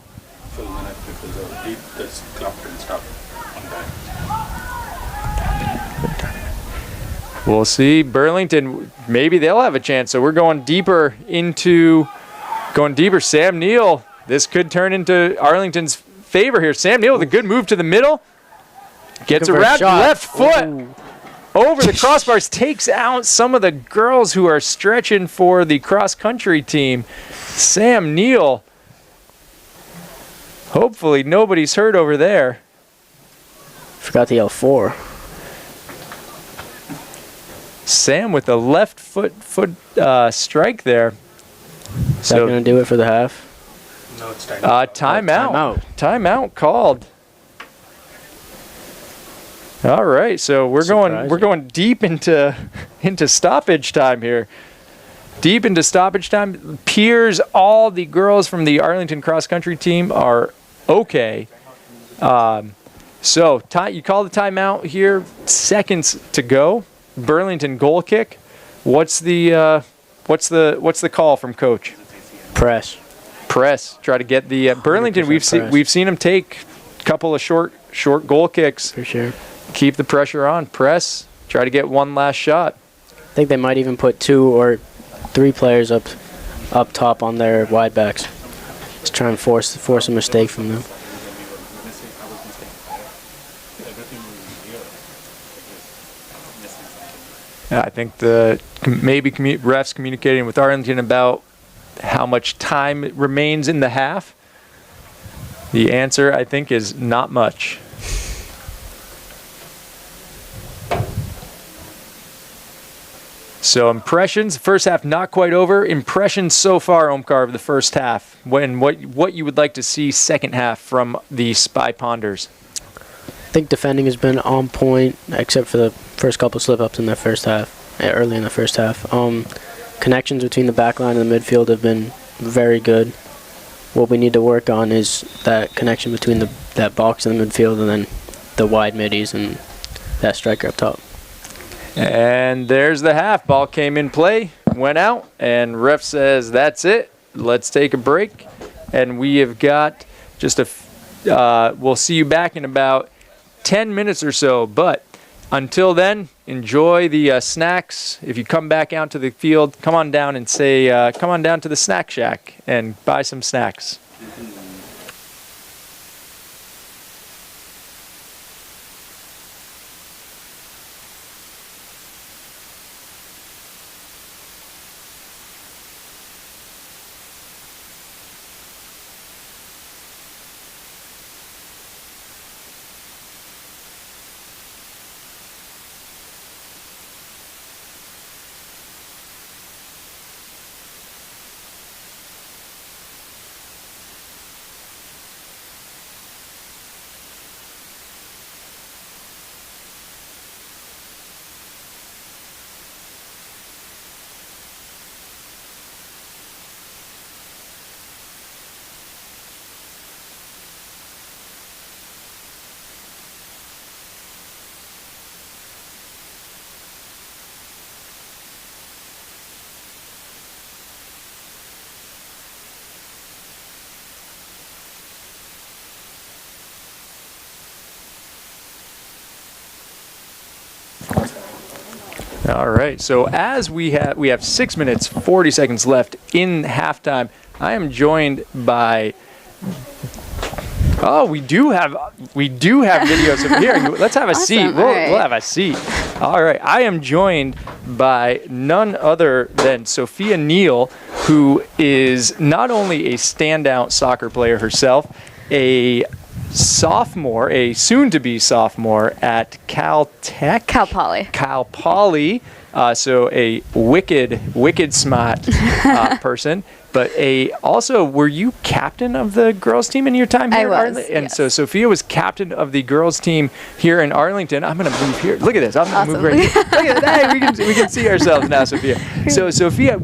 We'll see. Burlington, maybe they'll have a chance. So we're going deeper. Sam Neal. This could turn into Arlington's favor here. Sam Neal with a good move to the middle. Gets around left foot. Ooh. Over the crossbars. Takes out some of the girls who are stretching for the cross-country team. Sam Neal. Hopefully nobody's hurt over there. Forgot to yell 4. Sam with the left foot strike there. Is that going to do it for the half? No, it's timeout. Timeout called. All right, so we're going deep into stoppage time here. Deep into stoppage time. Peers, all the girls from the Arlington cross country team are okay. So you call the timeout here. Seconds to go. Burlington goal kick. What's the call from coach? Press. Try to get the Burlington. We've seen him take a couple of short goal kicks. For sure. Keep the pressure on. Press. Try to get one last shot. I think they might even put 2 or 3 players up top on their wide backs. Just try and force a mistake from them. I think maybe refs communicating with Arlington about how much time remains in the half. The answer, I think, is not much. So impressions, first half not quite over. Impressions so far, Omkar, of the first half. What you would like to see second half from the Spy Ponders? I think defending has been on point, except for the first couple slip-ups in the first half, early in the first half. Connections between the back line and the midfield have been very good. What we need to work on is that connection between that box in the midfield and then the wide middies and that striker up top. And there's the half. Ball came in play, went out, and ref says, that's it. Let's take a break. And we have got we'll see you back in about 10 minutes or so. But until then, enjoy the snacks. If you come back out to the field, come on down and come on down to the snack shack and buy some snacks. All right. So as we have 6 minutes 40 seconds left in halftime, I am joined by. Oh, we do have videos of here. Let's have a seat. We'll have a seat. All right. I am joined by none other than Sophia Neal, who is not only a standout soccer player herself, a sophomore, a soon-to-be sophomore at Cal Poly. So a wicked smart person. But also, were you captain of the girls' team in your time here? I was, And yes. so Sophia was captain of the girls' team here in Arlington. I'm going to move here. Look at this. I'm going to move right here. Look at that. Hey, we can see ourselves now, Sophia. So Sophia,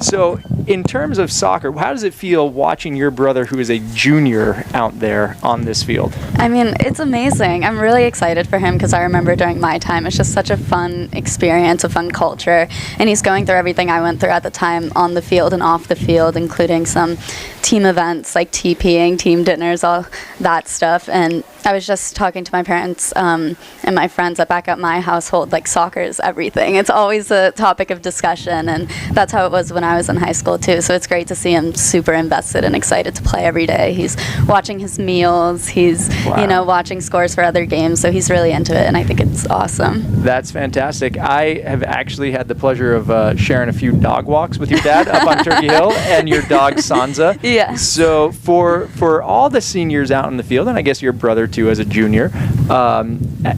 so in terms of soccer, how does it feel watching your brother, who is a junior, out there on this field? I mean, it's amazing. I'm really excited for him because I remember during my time, it's just such a fun experience, a fun culture. And he's going through everything I went through at the time on the field and off the field, including some team events like TPing, team dinners, all that stuff. And I was just talking to my parents and my friends that back up my household, like soccer is everything. It's always a topic of discussion, and that's how it was when I was in high school too. So it's great to see him super invested and excited to play every day. He's watching his meals, he's watching scores for other games, so he's really into it, and I think it's awesome. That's fantastic. I have actually had the pleasure of sharing a few dog walks with your dad up on Turkey Hill and your dog Sansa. Yeah. So for all the seniors out in the field, and I guess your brother too as a junior,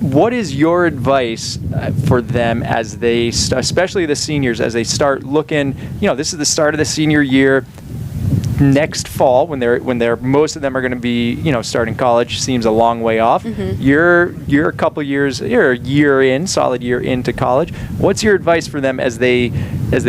what is your advice for them as they, especially the seniors, as they start looking, this is the start of the senior year. Next fall, when they're most of them are going to be starting college, seems a long way off. Mm-hmm. You're a couple years, you're a year in, solid year into college. What's your advice for them as they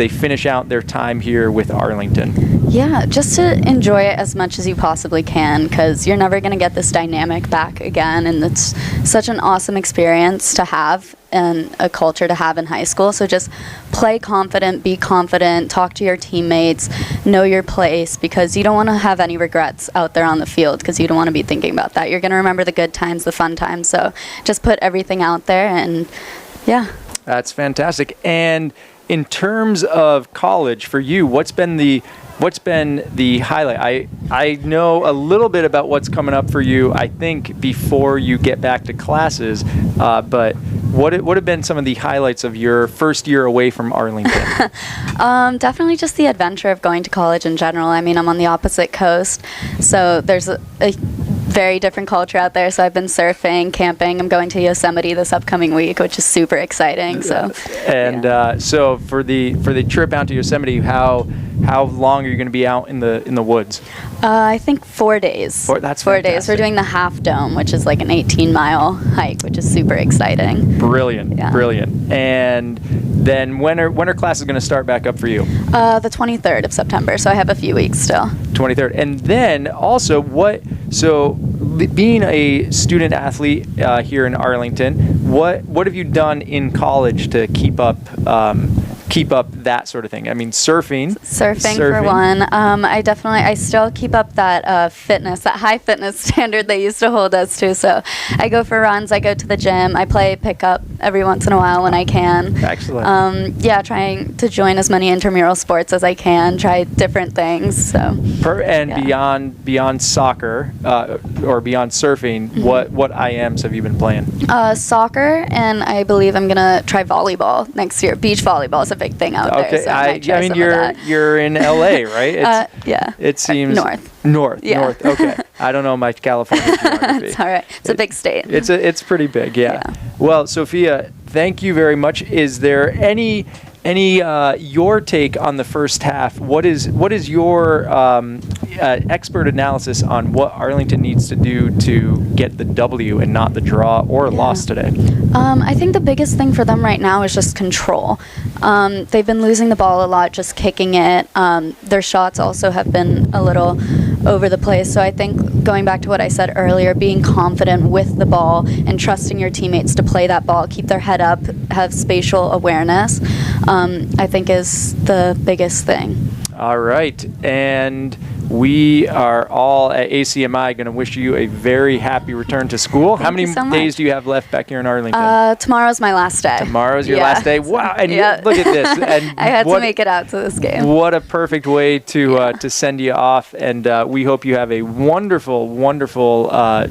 finish out their time here with Arlington? Yeah, just to enjoy it as much as you possibly can, because you're never going to get this dynamic back again, and it's such an awesome experience to have and a culture to have in high school. So just play confident, be confident, talk to your teammates, know your place, because you don't want to have any regrets out there on the field, because you don't want to be thinking about that. You're going to remember the good times, the fun times. So just put everything out there, and yeah. That's fantastic. And in terms of college for you, what's been the highlight? I know a little bit about what's coming up for you, I think, before you get back to classes, but what have been some of the highlights of your first year away from Arlington? Definitely just the adventure of going to college in general. I mean, I'm on the opposite coast, so there's a very different culture out there. So I've been surfing, camping. I'm going to Yosemite this upcoming week, which is super exciting. So so for the trip out to Yosemite, how long are you going to be out in the woods? I think 4 days. That's 4 days. fantastic. We're doing the Half Dome, which is like an 18-mile hike, which is super exciting. Brilliant. Yeah. And then when are classes going to start back up for you? The 23rd of September, so I have a few weeks still. 23rd. And then also being a student athlete here in Arlington, what have you done in college to keep up that sort of thing? I mean, surfing For one. I still keep up that fitness, that high fitness standard they used to hold us to. So I go for runs, I go to the gym, I play pickup every once in a while when I can. Excellent. Trying to join as many intramural sports as I can, try different things. So. Beyond soccer or beyond surfing, mm-hmm. what IMs have you been playing? Soccer, and I believe I'm gonna try volleyball next year. Beach volleyball is a big thing out there. So I mean, you're in LA, right? Yeah. It seems North. Yeah. North. Okay. I don't know my California geography. It's all right. It's a big state. It's pretty big. Yeah. Well, Sophia, thank you very much. Is there any your take on the first half? What is your expert analysis on what Arlington needs to do to get the W and not the draw or loss today? I think the biggest thing for them right now is just control. They've been losing the ball a lot, just kicking it. Their shots also have been a little over the place. So I think going back to what I said earlier, being confident with the ball and trusting your teammates to play that ball, keep their head up, have spatial awareness, I think is the biggest thing. All right. And we are all at ACMi going to wish you a very happy return to school. How many days do you have left back here in Arlington? Tomorrow's my last day. Tomorrow's your last day? Wow. And look at this. And I had to make it out to this game. What a perfect way to send you off. And we hope you have a wonderful, wonderful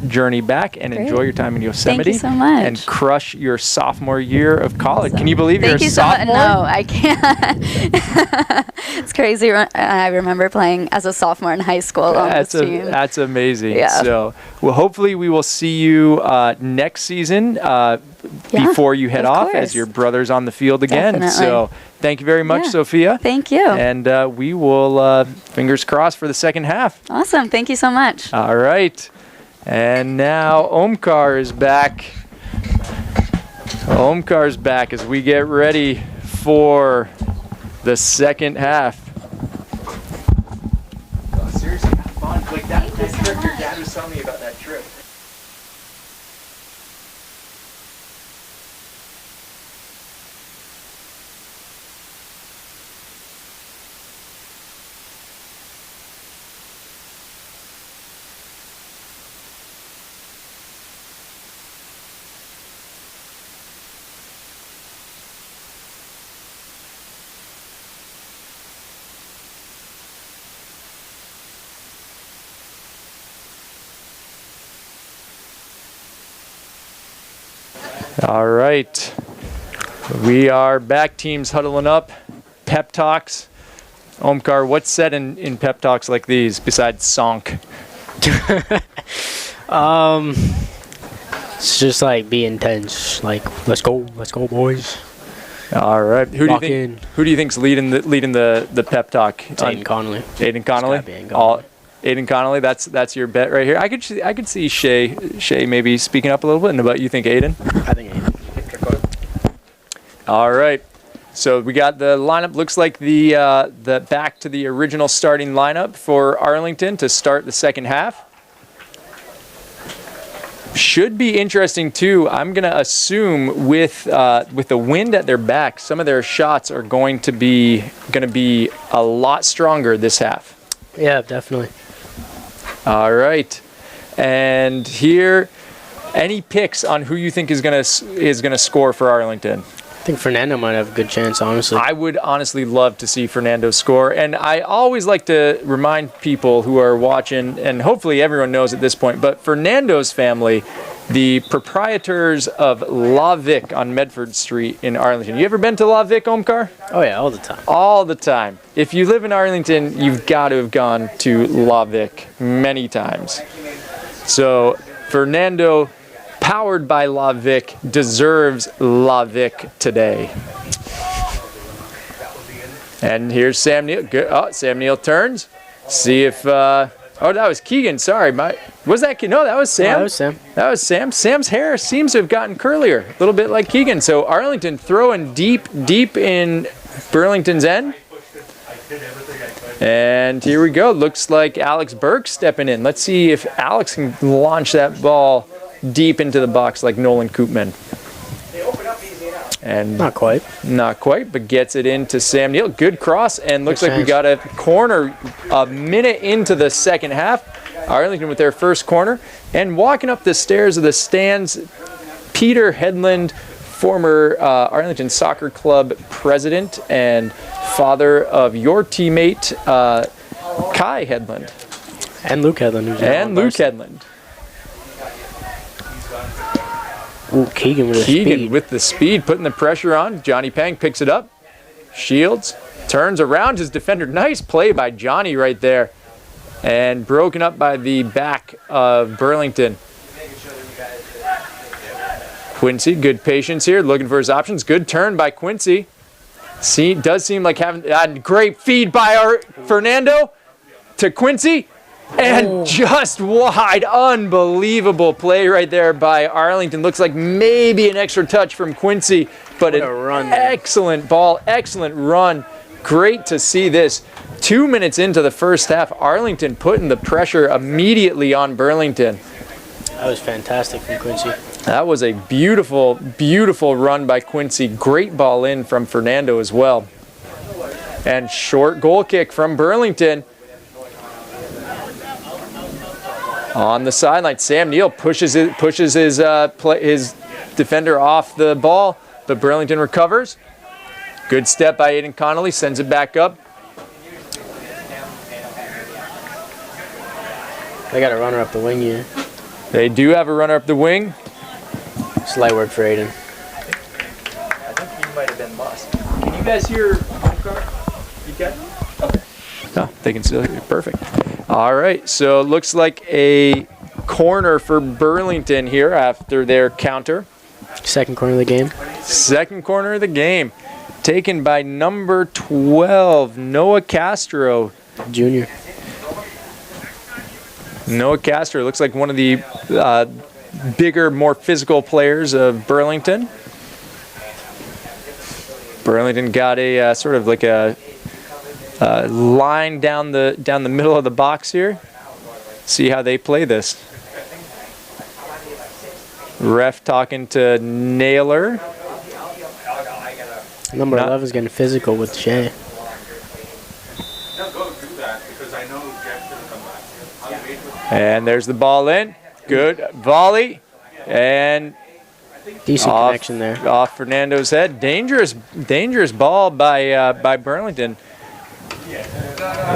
journey back and enjoy your time in Yosemite. Thank you so much. And crush your sophomore year of college. Can you believe you're a So sophomore? no, I can't. It's crazy. I remember playing as a sophomore in high school on this team. That's amazing. Yeah. So, well, hopefully we will see you next season before you head off as your brother's on the field again. Definitely. So thank you very much, Sophia. Thank you. And we will, fingers crossed for the second half. Awesome. Thank you so much. All right. And now Omkar is back. Omkar's back as we get ready for the second half. Oh, seriously, have fun. Like that trip, your dad was telling me about that trip. All right, we are back. Teams huddling up. Pep talks. Omkar, what's said in pep talks like these besides "sonk"? It's just like be intense. Like let's go, boys. All right, who do you think's leading the pep talk? It's Aiden Connolly. Aiden Connolly. Aiden Connolly. That's your bet right here. I could see Shay maybe speaking up a little bit. And about you think Aiden? I think Aiden. All right. So we got the lineup. Looks like the back to the original starting lineup for Arlington to start the second half. Should be interesting too. I'm gonna assume with the wind at their back, some of their shots are going to be a lot stronger this half. Yeah, definitely. All right, and here, any picks on who you think is gonna score for Arlington? I think Fernando might have a good chance, honestly. I would honestly love to see Fernando score, and I always like to remind people who are watching, and hopefully everyone knows at this point, but Fernando's family, the proprietors of La Vic on Medford Street in Arlington. You ever been to La Vic, Omkar? Oh yeah, all the time. All the time. If you live in Arlington, you've got to have gone to La Vic many times. So Fernando, powered by La Vic, deserves La Vic today. And here's Sam Neal. Good. Oh, Sam Neal turns. See if oh, that was Keegan. Sorry, was that? No, that was Sam. Yeah, that was Sam. That was Sam. Sam's hair seems to have gotten curlier, a little bit like Keegan. So Arlington throwing deep in Burlington's end. And here we go. Looks like Alex Burke stepping in. Let's see if Alex can launch that ball deep into the box like Nolan Koopman. And not quite, but gets it into Sam Neal. Good cross, and looks like we got a corner a minute into the second half. Arlington with their first corner, and walking up the stairs of the stands, Peter Headland, former Arlington Soccer Club president and father of your teammate Kai Headland. And Luke Headland. Headland. Ooh, Keegan with the speed, putting the pressure on. Johnny Pang picks it up. Shields, turns around his defender. Nice play by Johnny right there. And broken up by the back of Burlington. Quincy, good patience here, looking for his options. Good turn by Quincy. Does seem like having a great feed by Fernando to Quincy. And just wide, unbelievable play right there by Arlington. Looks like maybe an extra touch from Quincy, but an excellent ball, excellent run. Great to see this. 2 minutes into the first half, Arlington putting the pressure immediately on Burlington. That was fantastic from Quincy. That was a beautiful, beautiful run by Quincy. Great ball in from Fernando as well. And short goal kick from Burlington. On the sideline, Sam Neal pushes his defender off the ball, but Burlington recovers. Good step by Aiden Connolly, sends it back up. They got a runner up the wing here. They do have a runner up the wing. Slight work for Aiden. I think you might have been lost. Can you guys hear my car? You got it? Okay. No, they can still hear you. Perfect. All right, so it looks like a corner for Burlington here after their counter. Second corner of the game. Second corner of the game. Taken by number 12, Noah Castro. Junior. Noah Castro looks like one of the bigger, more physical players of Burlington. Burlington got a sort of like a line down the middle of the box here. See how they play this. Ref talking to Naylor. Number 11 is getting physical with Shea. And there's the ball in. Good volley. And decent connection there. Off Fernando's head. Dangerous ball by Burlington.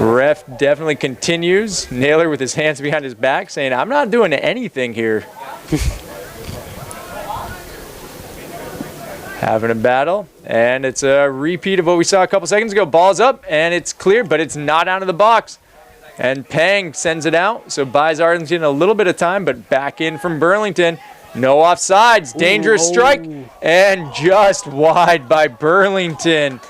Ref definitely continues. Naylor with his hands behind his back saying, I'm not doing anything here. Having a battle, and it's a repeat of what we saw a couple seconds ago. Ball's up, and it's clear, but it's not out of the box. And Pang sends it out, so buys Arlington a little bit of time, but back in from Burlington. No offsides, dangerous strike, and just wide by Burlington.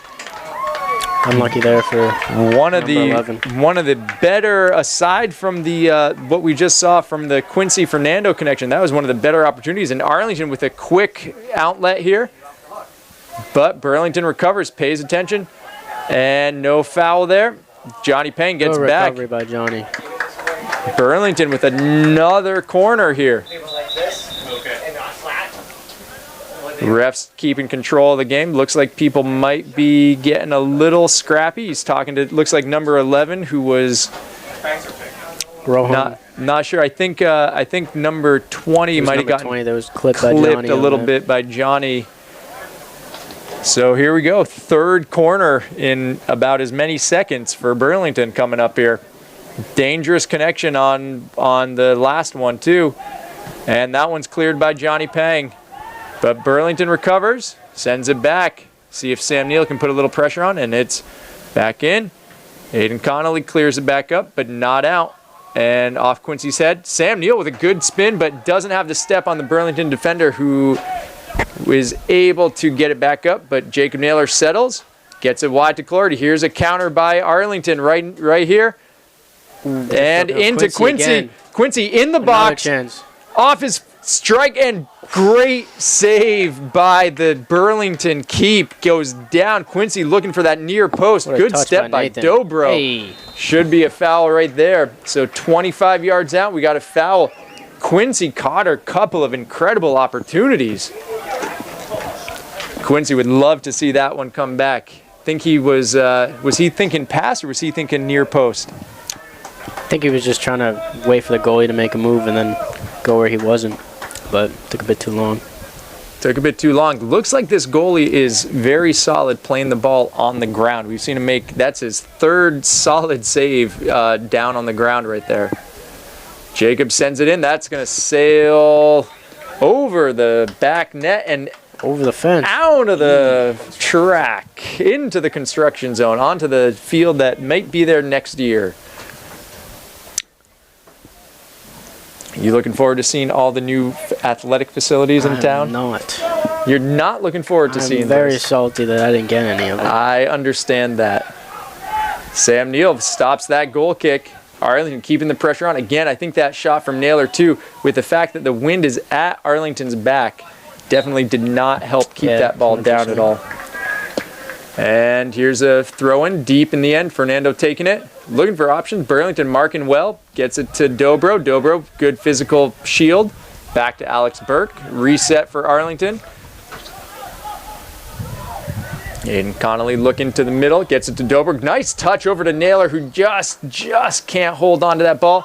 Unlucky there for one of the better, aside from the what we just saw from the Quincy Fernando connection. That was one of the better opportunities. And Arlington with a quick outlet here. But Burlington recovers, pays attention, and no foul there. Johnny Payne gets back. Recovery by Johnny. Burlington with another corner here. Refs keeping control of the game. Looks like people might be getting a little scrappy. He's talking to, looks like number 11, who was not sure. I think number 20 might have gotten 20 that was clipped by Johnny a little bit by Johnny. So here we go. Third corner in about as many seconds for Burlington coming up here. Dangerous connection on the last one too. And that one's cleared by Johnny Pang. But Burlington recovers, sends it back. See if Sam Neal can put a little pressure on, and it's back in. Aiden Connolly clears it back up, but not out. And off Quincy's head. Sam Neal with a good spin, but doesn't have the step on the Burlington defender, who is able to get it back up. But Jacob Naylor settles, gets it wide to Clardy. Here's a counter by Arlington right here. And into Quincy. Quincy in the box. Off his strike, and great save by the Burlington keep. Goes down. Quincy looking for that near post. Good step by Dobro. Hey. Should be a foul right there. So 25 yards out, we got a foul. Quincy caught a couple of incredible opportunities. Quincy would love to see that one come back. Think he was he thinking pass, or was he thinking near post? I think he was just trying to wait for the goalie to make a move and then go where he wasn't, but took a bit too long. Looks like this goalie is very solid playing the ball on the ground. We've seen him that's his third solid save down on the ground right there. Jacob sends it in. That's going to sail over the back net and over the fence, out of the track, into the construction zone, onto the field that might be there next year. You looking forward to seeing all the new athletic facilities in town? I'm not. You're not looking forward to seeing I'm very those? salty that I didn't get any of it. I understand that. Sam Neal stops that goal kick. Arlington keeping the pressure on. Again, I think that shot from Naylor, too, with the fact that the wind is at Arlington's back, definitely did not help keep that ball 100%. Down at all. And here's a throw-in deep in the end. Fernando taking it. Looking for options. Burlington marking well. Gets it to Dobro. Dobro, good physical shield. Back to Alex Burke. Reset for Arlington. Aiden Connolly looking to the middle. Gets it to Dobro. Nice touch over to Naylor, who just can't hold on to that ball.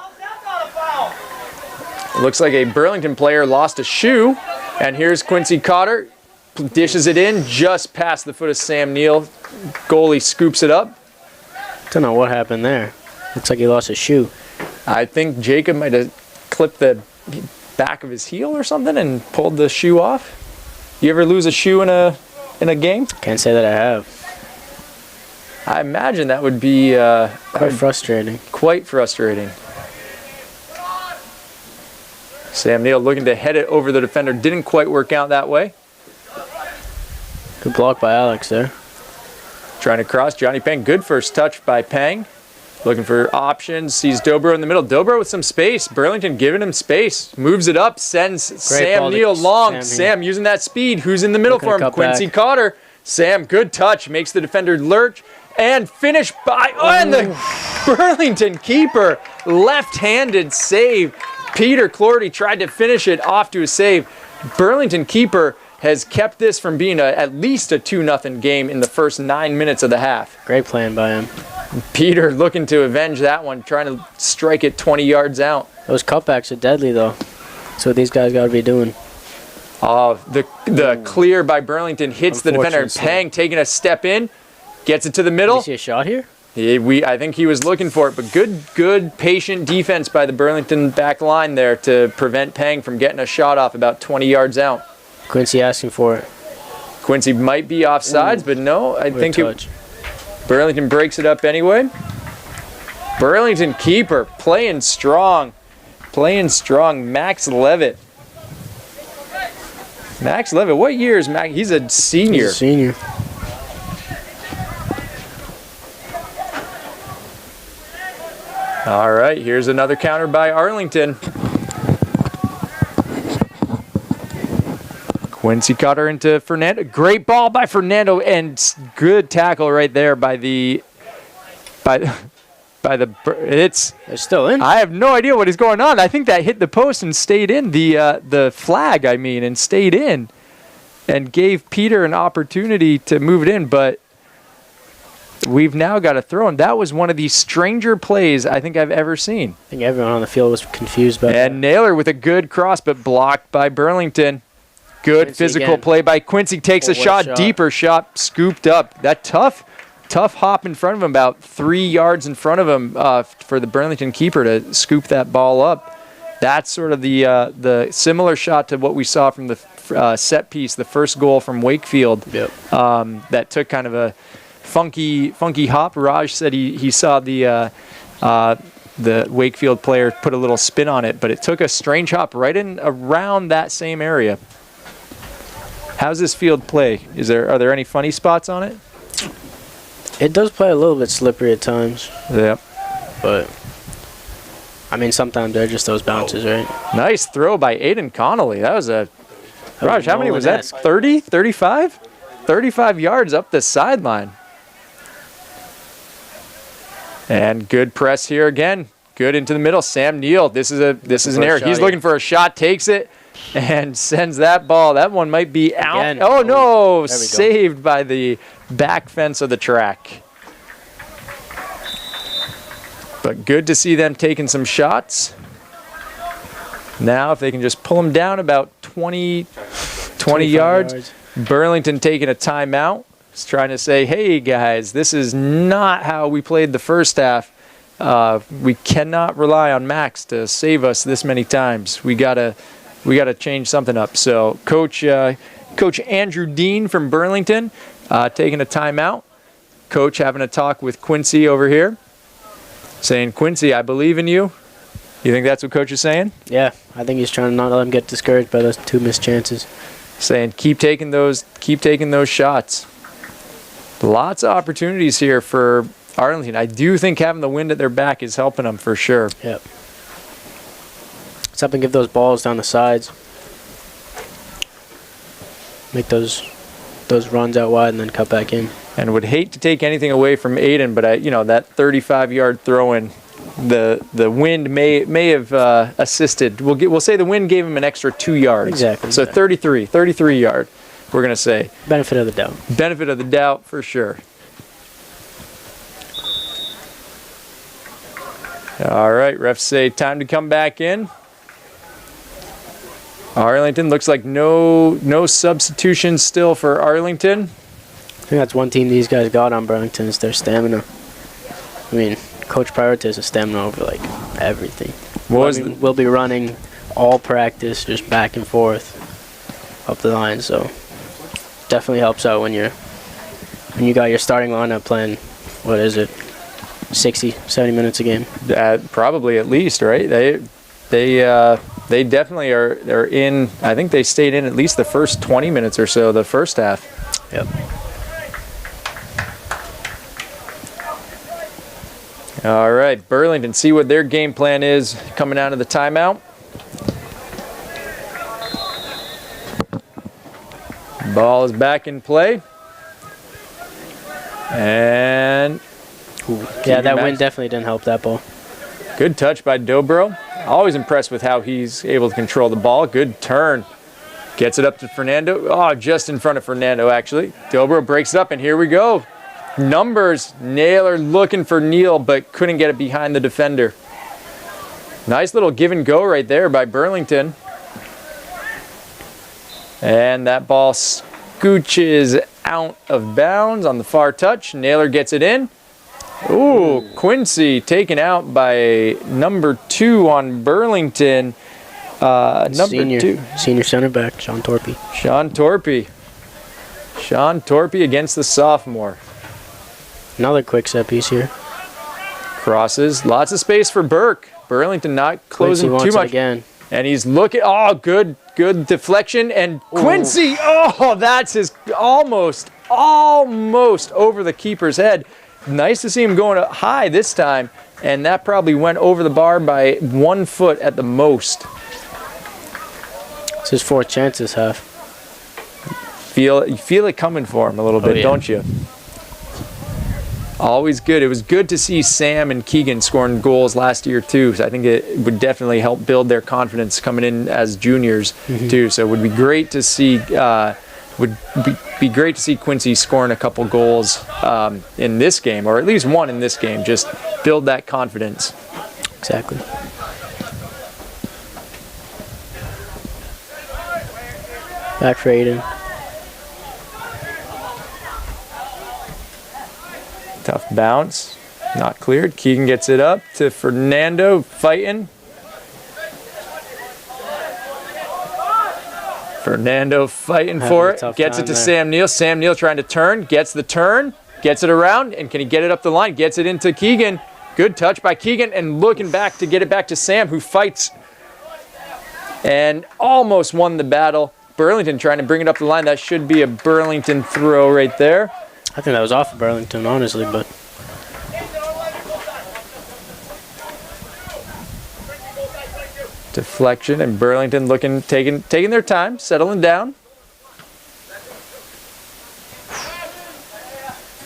It looks like a Burlington player lost a shoe. And here's Quincy Cotter. Dishes it in just past the foot of Sam Neill. Goalie scoops it up. Don't know what happened there. Looks like he lost his shoe. I think Jacob might have clipped the back of his heel or something and pulled the shoe off. You ever lose a shoe in a game? Can't say that I have. I imagine that would be Quite frustrating. Quite frustrating. Sam Neill looking to head it over the defender. Didn't quite work out that way. Good block by Alex there. Trying to cross. Johnny Pang. Good first touch by Pang. Looking for options. Sees Dobro in the middle. Dobro with some space. Burlington giving him space. Moves it up. Sends Sam Neill long. Sam using that speed. Who's in the middle for him? Quincy Cotter. Sam, good touch. Makes the defender lurch. And finish by... Oh, and the Burlington keeper. Left-handed save. Peter Clorty tried to finish it off to a save. Burlington keeper has kept this from being at least a 2-0 game in the first 9 minutes of the half. Great plan by him. Peter looking to avenge that one, trying to strike it 20 yards out. Those cutbacks are deadly, though. That's what these guys got to be doing. The clear by Burlington hits the defender. Pang taking a step in, gets it to the middle. Did you see a shot here? I think he was looking for it, but good, patient defense by the Burlington back line there to prevent Pang from getting a shot off about 20 yards out. Quincy asking for it. Quincy might be offsides, but no, I think Burlington breaks it up anyway. Burlington keeper playing strong. Max Levitt. Max Levitt, what year is Max? He's a senior. He's a senior. All right, here's another counter by Arlington. Quincy Cotter into Fernando. Great ball by Fernando and good tackle right there by the. It's still in. I have no idea what is going on. I think that hit the post and stayed in the flag. And stayed in, and gave Peter an opportunity to move it in, but we've now got a throw in. That was one of the stranger plays I think I've ever seen. I think everyone on the field was confused by that. And Naylor with a good cross, but blocked by Burlington. Good Quincy physical again. Play by Quincy. Takes a shot, deeper shot, scooped up. That tough hop in front of him, about 3 yards in front of him for the Burlington keeper to scoop that ball up. That's sort of the similar shot to what we saw from the set piece, the first goal from Wakefield. Yep. That took kind of a funky hop. Raj said he saw the Wakefield player put a little spin on it, but it took a strange hop right in around that same area. How's this field play? Are there any funny spots on it? It does play a little bit slippery at times. Yep. But I mean, sometimes they're just those bounces, right? Nice throw by Aiden Connolly. That was Raj, how many was that? 30? 35? 35 yards up the sideline. And good press here again. Good into the middle. Sam Neill. This is an error. He's looking for a shot, takes it, and sends that ball. That one might be out. Again. Oh no! Saved by the back fence of the track. But good to see them taking some shots. Now if they can just pull them down about 20 yards. Burlington taking a timeout. He's trying to say, hey guys, this is not how we played the first half. We cannot rely on Max to save us this many times. We gotta change something up. So Coach Andrew Dean from Burlington taking a timeout. Coach having a talk with Quincy over here, saying, Quincy, I believe in you. You think that's what Coach is saying? Yeah, I think he's trying to not let him get discouraged by those 2 missed chances. Saying keep taking those shots. Lots of opportunities here for Arlington. I do think having the wind at their back is helping them for sure. Yep. Let's up and give those balls down the sides. Make those runs out wide and then cut back in. And would hate to take anything away from Aiden, but that 35-yard throw-in, the wind may have assisted. We'll say the wind gave him an extra 2 yards. Exactly. So 33 yard. We're gonna say benefit of the doubt. Benefit of the doubt for sure. All right, refs say time to come back in. Arlington looks like no substitutions still for Arlington. I think that's one team these guys got on Burlington is their stamina. I mean, Coach prioritizes stamina over like everything. We'll be running all practice just back and forth up the line, so definitely helps out when you got your starting lineup playing. What is it? 60, 70 minutes a game. Probably at least, right? They definitely are in. I think they stayed in at least the first 20 minutes or so, the first half. Yep. All right, Burlington, see what their game plan is coming out of the timeout. Ball is back in play. And yeah, that wind definitely didn't help that ball. Good touch by Dobro. Always impressed with how he's able to control the ball. Good turn. Gets it up to Fernando. Oh, just in front of Fernando, actually. Dobro breaks it up, and here we go. Numbers. Naylor looking for Neal, but couldn't get it behind the defender. Nice little give and go right there by Burlington. And that ball scooches out of bounds on the far touch. Naylor gets it in. Ooh, Quincy taken out by number 2 on Burlington. Number 2. Senior center back, Sean Torpy. Sean Torpy against the sophomore. Another quick set piece here. Crosses. Lots of space for Burke. Burlington not closing Quincy too much. it again. And he's looking. Oh, good deflection. And Quincy. Oh, that's his almost over the keeper's head. Nice to see him going high this time. And that probably went over the bar by 1 foot at the most. It's his 4th chance this half. You feel it coming for him a little bit, yeah. Don't you? Always good. It was good to see Sam and Keegan scoring goals last year too. So I think it would definitely help build their confidence coming in as juniors too. So it would be great to see. Be great to see Quincy scoring a couple goals in this game, or at least one in this game. Just build that confidence. Exactly. Back for Aiden. Tough bounce, not cleared. Keegan gets it up to Fernando, fighting. Fernando fighting for it, gets it to Sam Neal. Sam Neal trying to turn, gets the turn, gets it around, and can he get it up the line? Gets it into Keegan. Good touch by Keegan, and looking back to get it back to Sam, who fights and almost won the battle. Burlington trying to bring it up the line. That should be a Burlington throw right there. I think that was off of Burlington, honestly, but deflection, and Burlington taking their time, settling down.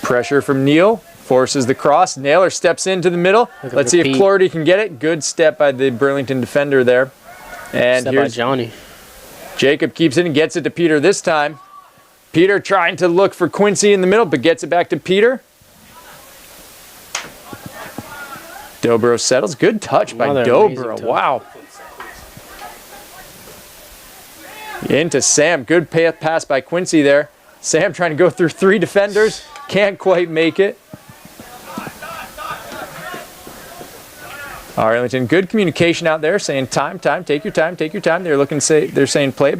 Pressure from Neal, forces the cross. Naylor steps into the middle. Let's see if Clardy can get it. Good step by the Burlington defender there. And step by Johnny. Jacob keeps it and gets it to Peter this time. Peter trying to look for Quincy in the middle, but gets it back to Peter. Dobro settles. Good touch by Dobro. Wow. Into Sam. Good pass by Quincy there. Sam trying to go through 3 defenders. Can't quite make it. Arlington, good communication out there, saying time, take your time. They're saying play it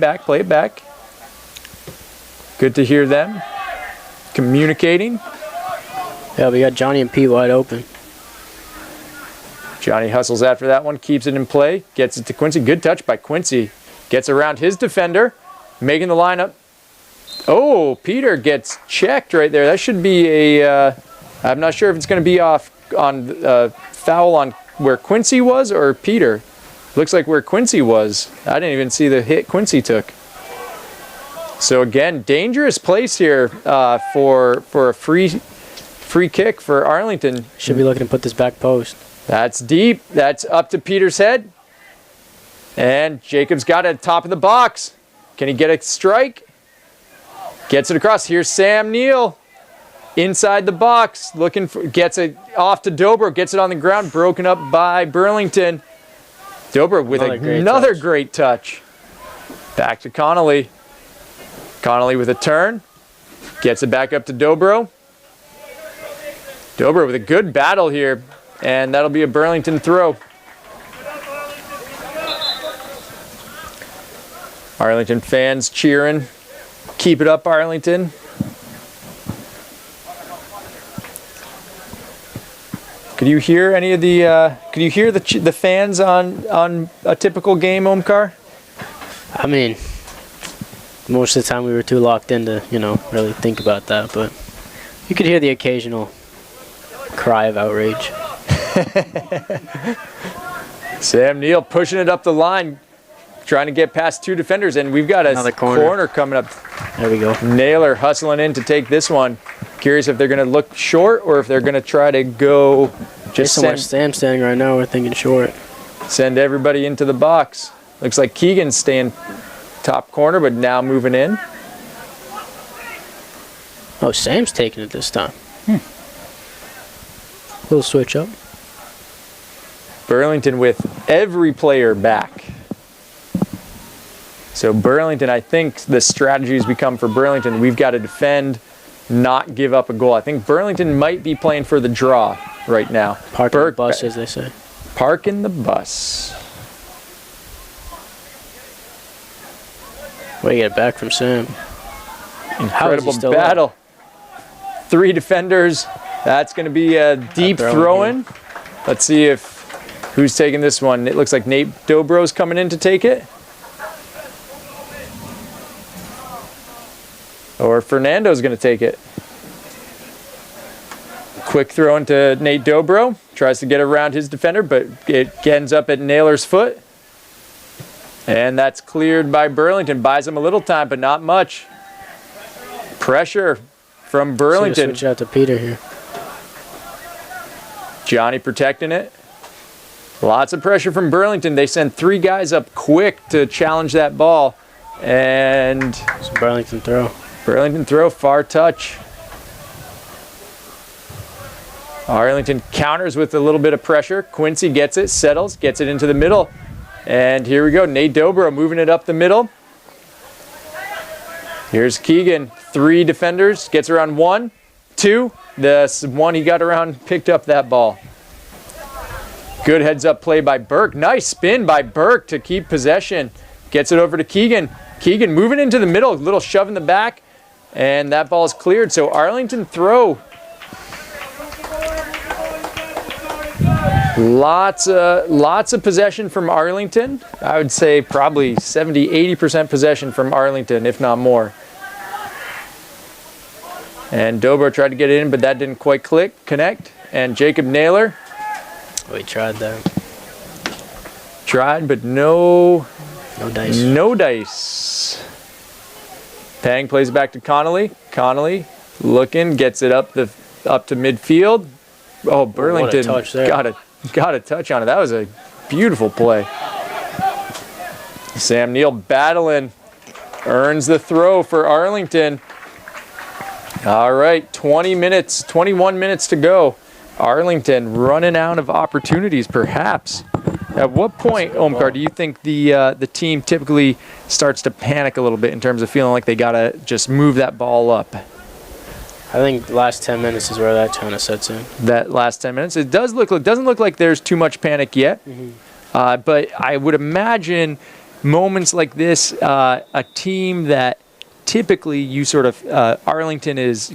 back. Good to hear them communicating. Yeah, we got Johnny and Pete wide open. Johnny hustles after that one, keeps it in play, gets it to Quincy. Good touch by Quincy. Gets around his defender, making the lineup. Oh, Peter gets checked right there. That should be a, I'm not sure if it's going to be off on foul on where Quincy was or Peter. Looks like where Quincy was. I didn't even see the hit Quincy took. So again, dangerous place here for a free kick for Arlington. Should be looking to put this back post. That's deep. That's up to Peter's head. And Jacob's got it at the top of the box. Can he get a strike? Gets it across. Here's Sam Neal inside the box. Gets it off to Dobro. Gets it on the ground. Broken up by Burlington. Dobro with another great touch. Back to Connolly. Connolly with a turn. Gets it back up to Dobro. Dobro with a good battle here. And that'll be a Burlington throw. Arlington fans cheering. Keep it up, Arlington. Could you hear any of the? Could you hear the fans on a typical game, Omkar? I mean, most of the time we were too locked in to, really think about that. But you could hear the occasional cry of outrage. Sam Neal pushing it up the line, trying to get past two defenders, and we've got another corner coming up. There we go. Naylor hustling in to take this one. Curious if they're going to look short or if they're going to try to go just so much Sam standing right now, we're thinking short. Send everybody into the box. Looks like Keegan's staying top corner, but now moving in. Oh, Sam's taking it this time. Little switch up. Burlington with every player back. So Burlington, I think the strategy has become for Burlington, we've got to defend, not give up a goal. I think Burlington might be playing for the draw right now. Park in the bus, as they say. Park in the bus. Way to get it back from Sam. Incredible battle. Up? 3 defenders. That's going to be a deep throw-in. Let's see if who's taking this one. It looks like Nate Dobro's coming in to take it. Or Fernando's going to take it. Quick throw into Nate Dobro. Tries to get around his defender, but it ends up at Naylor's foot. And that's cleared by Burlington. Buys him a little time, but not much. Pressure from Burlington. Switch out to Peter here. Johnny protecting it. Lots of pressure from Burlington. They send 3 guys up quick to challenge that ball. And it's a Burlington throw. Burlington throw, far touch. Arlington counters with a little bit of pressure. Quincy gets it, settles, gets it into the middle. And here we go, Nate Dobro moving it up the middle. Here's Keegan, 3 defenders, gets around 1, 2. The one he got around picked up that ball. Good heads up play by Burke. Nice spin by Burke to keep possession. Gets it over to Keegan. Keegan moving into the middle, little shove in the back. And that ball is cleared. So Arlington throw. Lots of possession from Arlington. I would say probably 70-80% possession from Arlington, if not more. And Dobro tried to get it in, but that didn't quite connect. And Jacob Naylor. We tried that. Tried, but no dice. No dice. Pang plays it back to Connolly. Connolly looking, gets it up to midfield. Oh, Burlington got a touch on it. That was a beautiful play. Sam Neal battling, earns the throw for Arlington. All right, 21 minutes to go. Arlington running out of opportunities, perhaps. At what point, Omkar, do you think the team typically starts to panic a little bit in terms of feeling like they gotta just move that ball up? I think the last 10 minutes is where that kind of sets in. That last 10 minutes, it doesn't look like there's too much panic yet. Mm-hmm. But I would imagine moments like this, a team that typically you sort of Arlington is,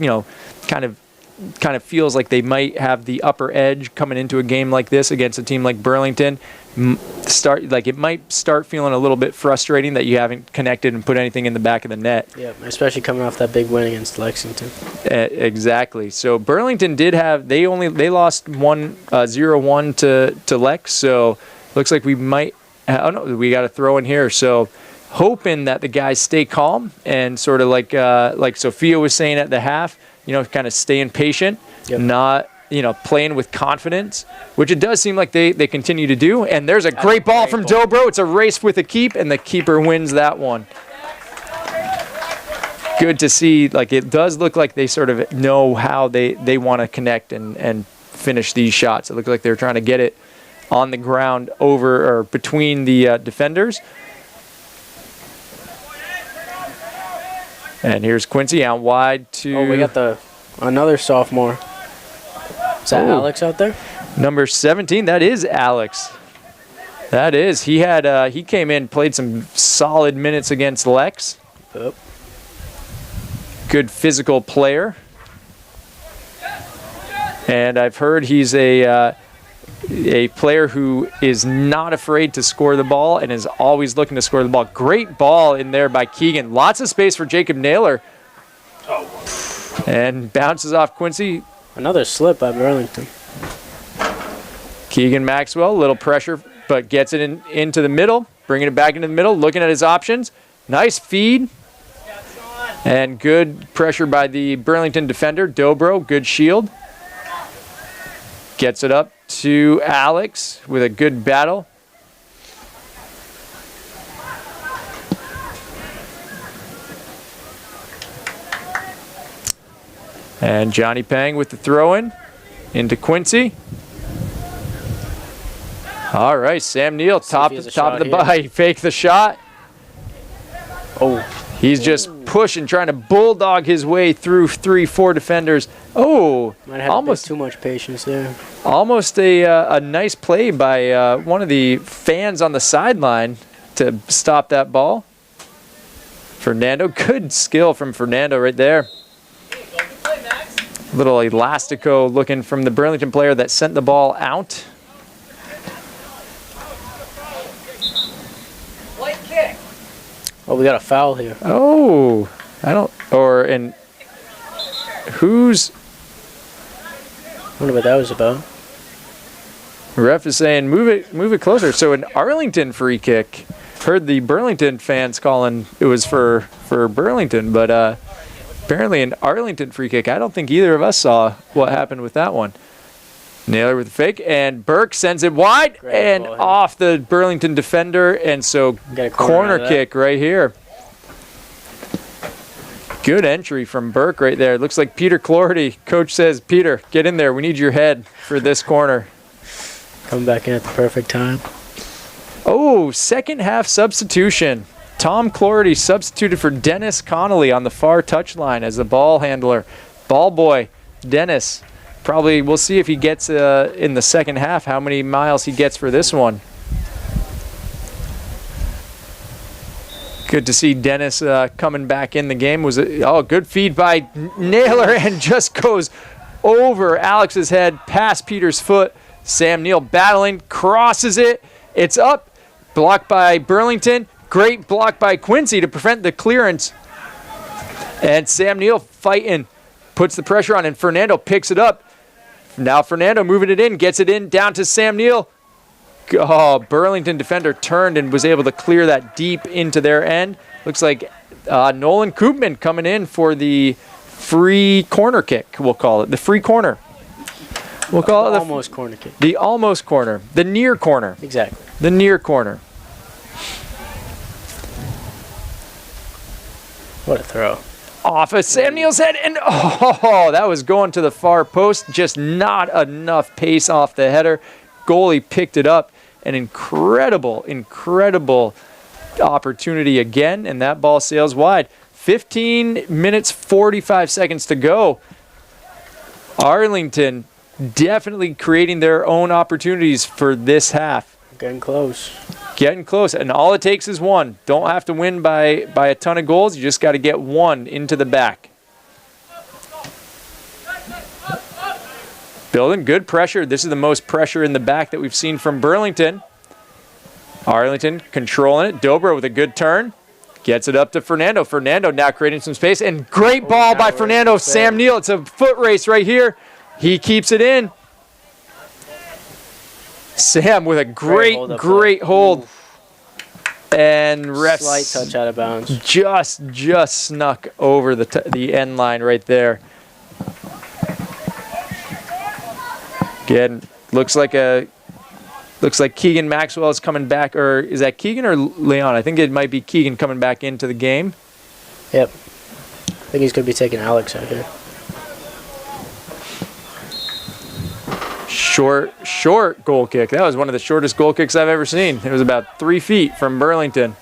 kind of feels like they might have the upper edge coming into a game like this against a team like Burlington. It might start feeling a little bit frustrating that you haven't connected and put anything in the back of the net. Yeah, especially coming off that big win against Lexington. Exactly. So Burlington they lost 0-1 to Lex. So looks like we might. We got a throw in here. So hoping that the guys stay calm and sort of like Sophia was saying at the half. Kind of staying patient, not, playing with confidence, which it does seem like they continue to do. And there's a great ball from Dobro. It's a race with a keep, and the keeper wins that one. Good to see. It does look like they sort of know how they want to connect and finish these shots. It looks like they're trying to get it on the ground over or between the defenders. And here's Quincy out wide to... Oh, we got another sophomore. Is that Alex out there? Number 17, that is Alex. That is. He came in, played some solid minutes against Lex. Yep. Good physical player. And I've heard he's a player who is not afraid to score the ball and is always looking to score the ball. Great ball in there by Keegan. Lots of space for Jacob Naylor. And bounces off Quincy. Another slip by Burlington. Keegan Maxwell, a little pressure, but gets it into the middle, bringing it back into the middle, looking at his options. Nice feed. And good pressure by the Burlington defender, Dobro, good shield. Gets it up to Alex with a good battle. And Johnny Pang with the throw-in into Quincy. All right, Sam Neal, top of the bye. Fake the shot. Oh. He's just pushing, trying to bulldog his way through 3-4 defenders. Oh, might have almost too much patience there. Almost a nice play by one of the fans on the sideline to stop that ball. Fernando, good skill from Fernando right there. Little elastico looking from the Burlington player that sent the ball out. Oh, we got a foul here. Oh, who's... I wonder what that was about. Ref is saying move it closer. So an Arlington free kick. Heard the Burlington fans calling it was for Burlington, but apparently an Arlington free kick. I don't think either of us saw what happened with that one. Naylor with the fake, and Burke sends it wide and off the Burlington defender, and so corner kick right here. Good entry from Burke right there. Looks like Peter Clorty. Coach says, Peter, get in there. We need your head for this corner. Coming back in at the perfect time. Oh, second half substitution. Tom Clorty substituted for Dennis Connolly on the far touchline as the ball handler. Ball boy, Dennis. Probably we'll see if he gets in the second half how many miles he gets for this one. Good to see Dennis coming back in the game. Good feed by Naylor and just goes over Alex's head, past Peter's foot. Sam Neal battling, crosses it. It's up, blocked by Burlington. Great block by Quincy to prevent the clearance. And Sam Neal fighting, puts the pressure on, and Fernando picks it up. Now Fernando moving it in, gets it in, down to Sam Neal. Oh, Burlington defender turned and was able to clear that deep into their end. Looks like Nolan Koopman coming in for the free corner kick, we'll call it. The free corner. We'll call it the almost corner kick. The almost corner. The near corner. Exactly. The near corner. What a throw. Off of Sam Neal's head, and that was going to the far post. Just not enough pace off the header. Goalie picked it up. An incredible opportunity again, and that ball sails wide. 15 minutes, 45 seconds to go. Arlington definitely creating their own opportunities for this half. Getting close. Getting close, and all it takes is one. Don't have to win by a ton of goals. You just got to get one into the back. Building good pressure. This is the most pressure in the back that we've seen from Burlington. Arlington controlling it. Dobro with a good turn. Gets it up to Fernando. Fernando now creating some space, and great ball by Fernando. Sam Neal. It's a foot race right here. He keeps it in. Sam with a great hold. And refs slight touch out of bounds. Just snuck over the end line right there. Again, looks like Keegan Maxwell is coming back, or is that Keegan or Leon? I think it might be Keegan coming back into the game. Yep. I think he's going to be taking Alex out here. Short goal kick. That was one of the shortest goal kicks I've ever seen. It was about 3 feet from Burlington.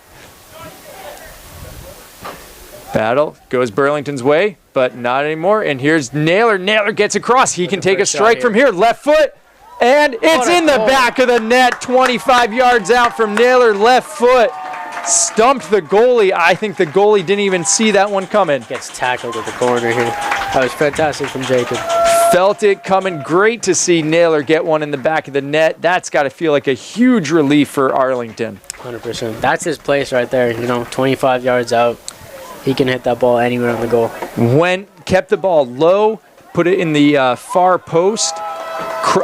Battle goes Burlington's way, but not anymore. And here's Naylor. Naylor gets across. He can take a strike from here. Left foot. And it's in the back of the net. 25 yards out from Naylor. Left foot. Stumped the goalie. I think the goalie didn't even see that one coming. Gets tackled at the corner here. That was fantastic from Jacob. Felt it coming. Great to see Naylor get one in the back of the net. That's got to feel like a huge relief for Arlington. 100%. That's his place right there. 25 yards out. He can hit that ball anywhere on the goal. Kept the ball low, put it in the far post,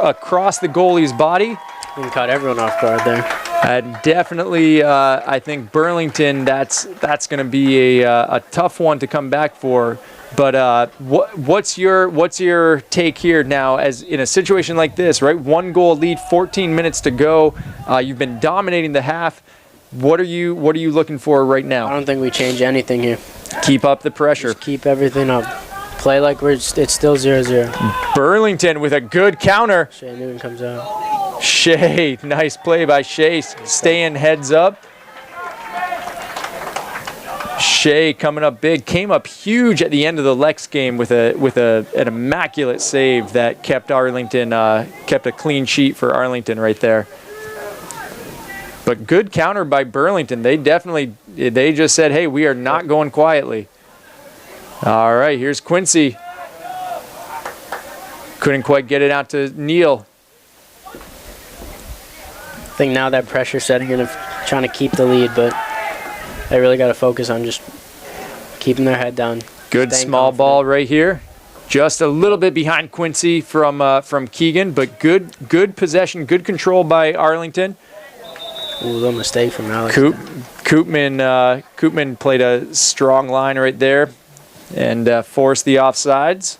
across the goalie's body. He caught everyone off guard there. And definitely, I think Burlington, that's going to be a tough one to come back for. But what's your take here now, as in a situation like this, right? 1 goal lead, 14 minutes to go. You've been dominating the half. What are you looking for right now? I don't think we change anything here. Keep up the pressure. Just keep everything up. Play like it's still 0-0. Burlington with a good counter. Shea Newton comes out. Shea, nice play by Shea, staying heads up. Shea coming up big, came up huge at the end of the Lex game with an immaculate save that kept Arlington kept a clean sheet for Arlington right there. But good counter by Burlington. They just said, hey, we are not going quietly. All right, here's Quincy. Couldn't quite get it out to Neal. I think now that pressure setting in of trying to keep the lead, but they really got to focus on just keeping their head down. Good small ball right here. Just a little bit behind Quincy from Keegan, but good possession, good control by Arlington. Ooh, a little mistake from Alex. Koopman played a strong line right there and forced the offsides.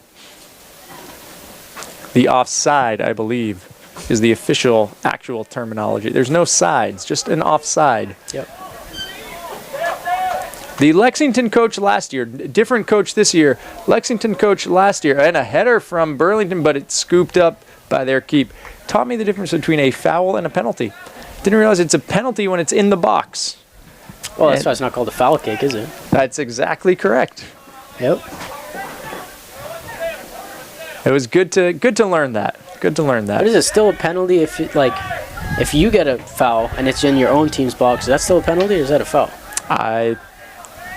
The offside, I believe, is the actual terminology. There's no sides, just an offside. Yep. The Lexington coach last year, different coach this year. Lexington coach last year, and a header from Burlington, but it's scooped up by their keep. Taught me the difference between a foul and a penalty. Didn't realize it's a penalty when it's in the box. Well, that's why it's not called a foul kick, is it? That's exactly correct. Yep. It was good to learn that. Good to learn that. But is it still a penalty if you get a foul and it's in your own team's box? Is that still a penalty, or is that a foul? I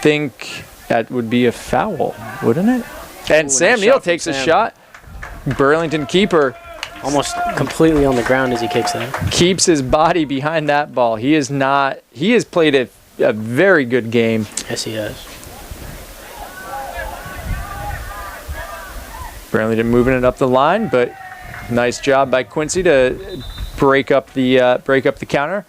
think that would be a foul, wouldn't it? And Sam Neal takes a shot. Burlington keeper. Almost completely on the ground as he kicks that. Keeps his body behind that ball. He has played a very good game. Yes, he has. Burlington moving it up the line, but nice job by Quincy to break up the counter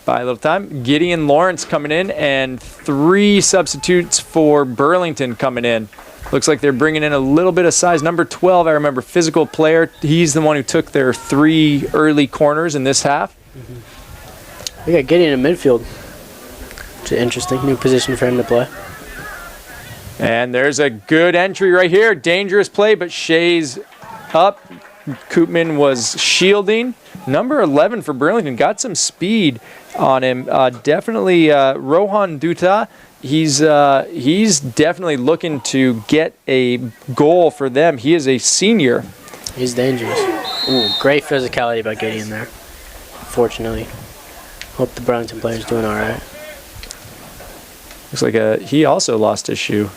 by a little time. Gideon Lawrence coming in, and 3 substitutes for Burlington coming in. Looks like they're bringing in a little bit of size. Number 12, I remember, physical player. He's the one who took their 3 early corners in this half. We got Gideon in midfield. It's an interesting new position for him to play. And there's a good entry right here. Dangerous play, but Shea's up. Koopman was shielding. Number 11 for Burlington got some speed on him. Definitely Rohan Dutta. He's definitely looking to get a goal for them. He is a senior. He's dangerous. Ooh, great physicality by Gideon there. Fortunately. Hope the Burlington player's doing all right. Looks like he also lost his shoe.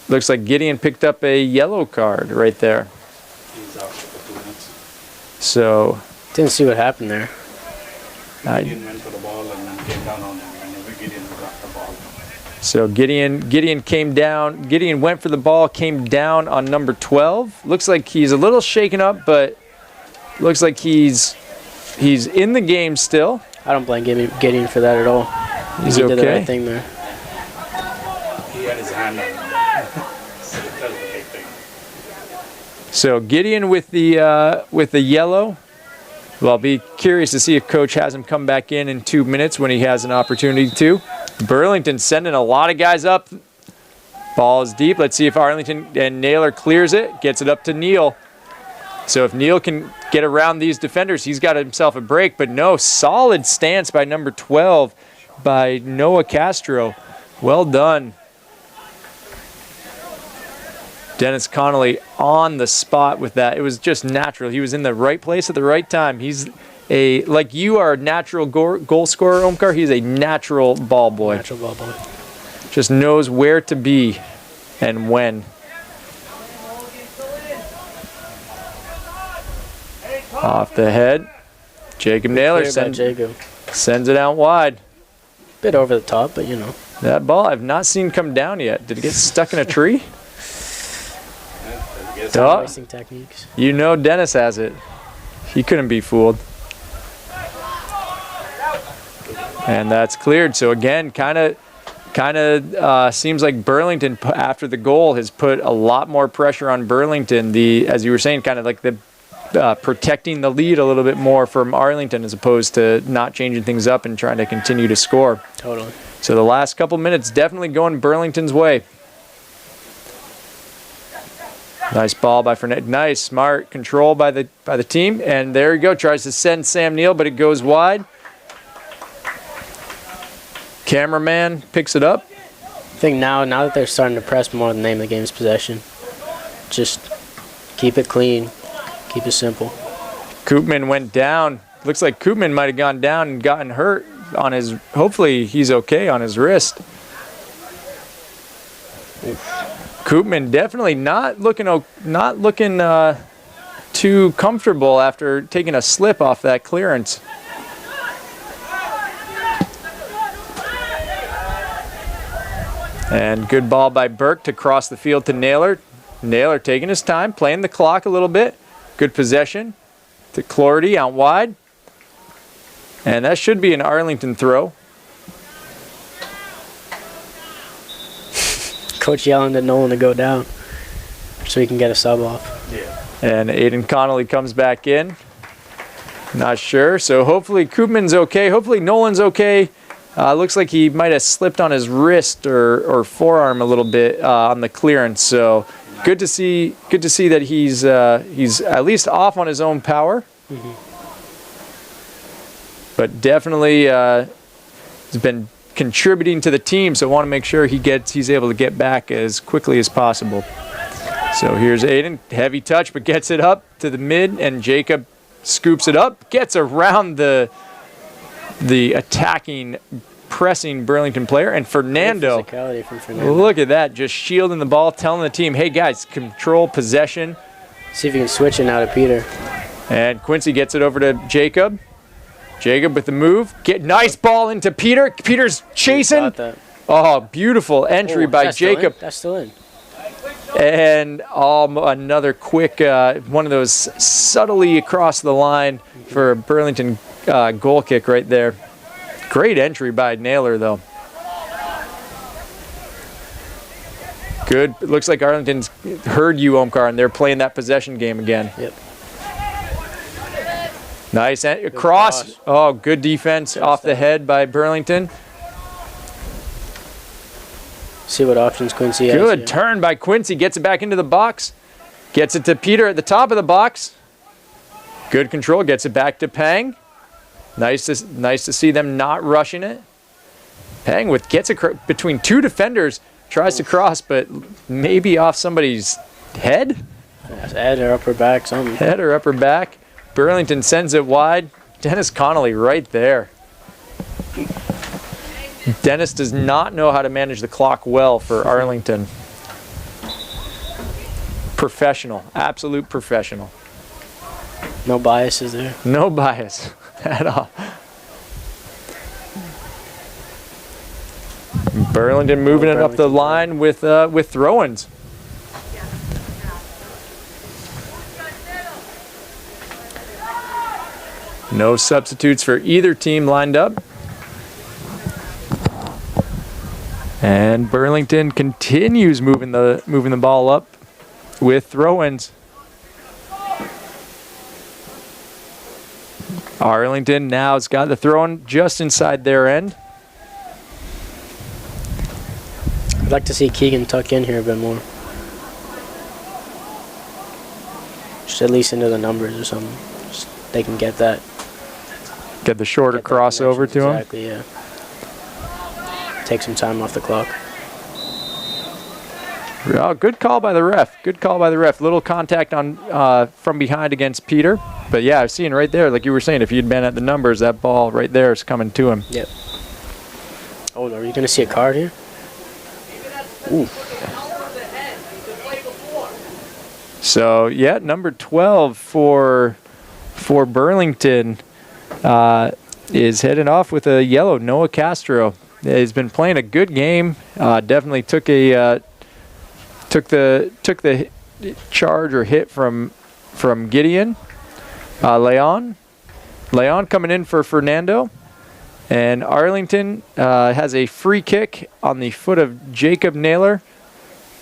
Looks like Gideon picked up a yellow card right there. He's out for 2 minutes. So. Didn't see what happened there. Gideon went for the ball and then came down on him whenever Gideon got the ball. So Gideon came down. Gideon went for the ball, came down on number 12. Looks like he's a little shaken up, but looks like he's in the game still. I don't blame Gideon for that at all. He did the right thing there. He had his hand on him. So that was the big thing. So Gideon with the yellow. Well, I'll be curious to see if Coach has him come back in 2 minutes when he has an opportunity to. Burlington sending a lot of guys up. Ball is deep. Let's see if Arlington and Naylor clears it. Gets it up to Neal. So if Neal can get around these defenders, he's got himself a break. But no, solid stance by number 12 by Noah Castro. Well done. Dennis Connolly on the spot with that. It was just natural. He was in the right place at the right time. He's like you are a natural goal scorer, Omkar. He's a natural ball boy. Natural ball boy. Just knows where to be and when. Off the head. Jacob Naylor sends it out wide. Bit over the top, but you know. That ball I've not seen come down yet. Did it get stuck in a tree? Wasting techniques. You know Dennis has it. He couldn't be fooled. And that's cleared. So again, kind of seems like Burlington after the goal has put a lot more pressure on Burlington. As you were saying, kind of like the protecting the lead a little bit more from Arlington as opposed to not changing things up and trying to continue to score. Totally. So the last couple minutes definitely going Burlington's way. Nice ball by Fernandez. Nice, smart control by the team. And there you go. Tries to send Sam Neal, but it goes wide. Cameraman picks it up. I think now that they're starting to press more, the name of the game is possession. Just keep it clean. Keep it simple. Koopman went down. Looks like Koopman might have gone down and gotten hurt on his. Hopefully he's okay on his wrist. Koopman definitely not looking too comfortable after taking a slip off that clearance. And good ball by Burke to cross the field to Naylor. Naylor taking his time, playing the clock a little bit. Good possession to Clordy out wide. And that should be an Arlington throw. Coach yelling at Nolan to go down so he can get a sub off. Yeah. And Aiden Connolly comes back in. Not sure. So hopefully Koopman's okay. Hopefully Nolan's okay. Looks like he might have slipped on his wrist or forearm a little bit on the clearance. So good to see that he's at least off on his own power. Mm-hmm. But definitely has been contributing to the team, so I want to make sure he's able to get back as quickly as possible. So here's Aiden, heavy touch, but gets it up to the mid, and Jacob scoops it up, gets around the attacking, pressing Burlington player, and Fernando. Physicality from Fernando. Look at that, just shielding the ball, telling the team, hey guys, control possession. See if you can switch it now to Peter. And Quincy gets it over to Jacob. Jacob with the move. Nice ball into Peter. Peter's chasing. Oh, beautiful entry by Jacob. That's still in. And another quick one of those subtly across the line for a Burlington goal kick right there. Great entry by Naylor, though. Good. It looks like Arlington's heard you, Omkar, and they're playing that possession game again. Yep. Nice cross. Oh, good defense off the head by Burlington. See what options Quincy has. Good here. turn by Quincy. Gets it back into the box. Gets it to Peter at the top of the box. Good control. Gets it back to Pang. Nice to see them not rushing it. Pang gets it between two defenders. Tries to cross, but maybe off somebody's head. Head or upper back, something. Head or upper back. Burlington sends it wide. Dennis Connolly right there. Dennis does not know how to manage the clock well for Arlington. Professional. Absolute professional. No bias is there. No bias at all. Burlington moving it up the line with throw-ins. No substitutes for either team lined up. And Burlington continues moving the ball up with throw-ins. Arlington now has got the throw-in just inside their end. I'd like to see Keegan tuck in here a bit more. push at least into the numbers or something. They can get that. Get the shorter crossover to him. Exactly, yeah. Take some time off the clock. Oh, good call by the ref. Good call by the ref. Little contact on from behind against Peter. But yeah, I've seen right there, like you were saying, if you'd been at the numbers, that ball right there is coming to him. Yep. Oh, are you going to see a card here? Ooh. So, yeah, number 12 for Burlington is heading off with a yellow. Noah Castro has been playing a good game. Definitely took the charge or hit from Gideon. Leon coming in for Fernando. And Arlington has a free kick on the foot of Jacob Naylor,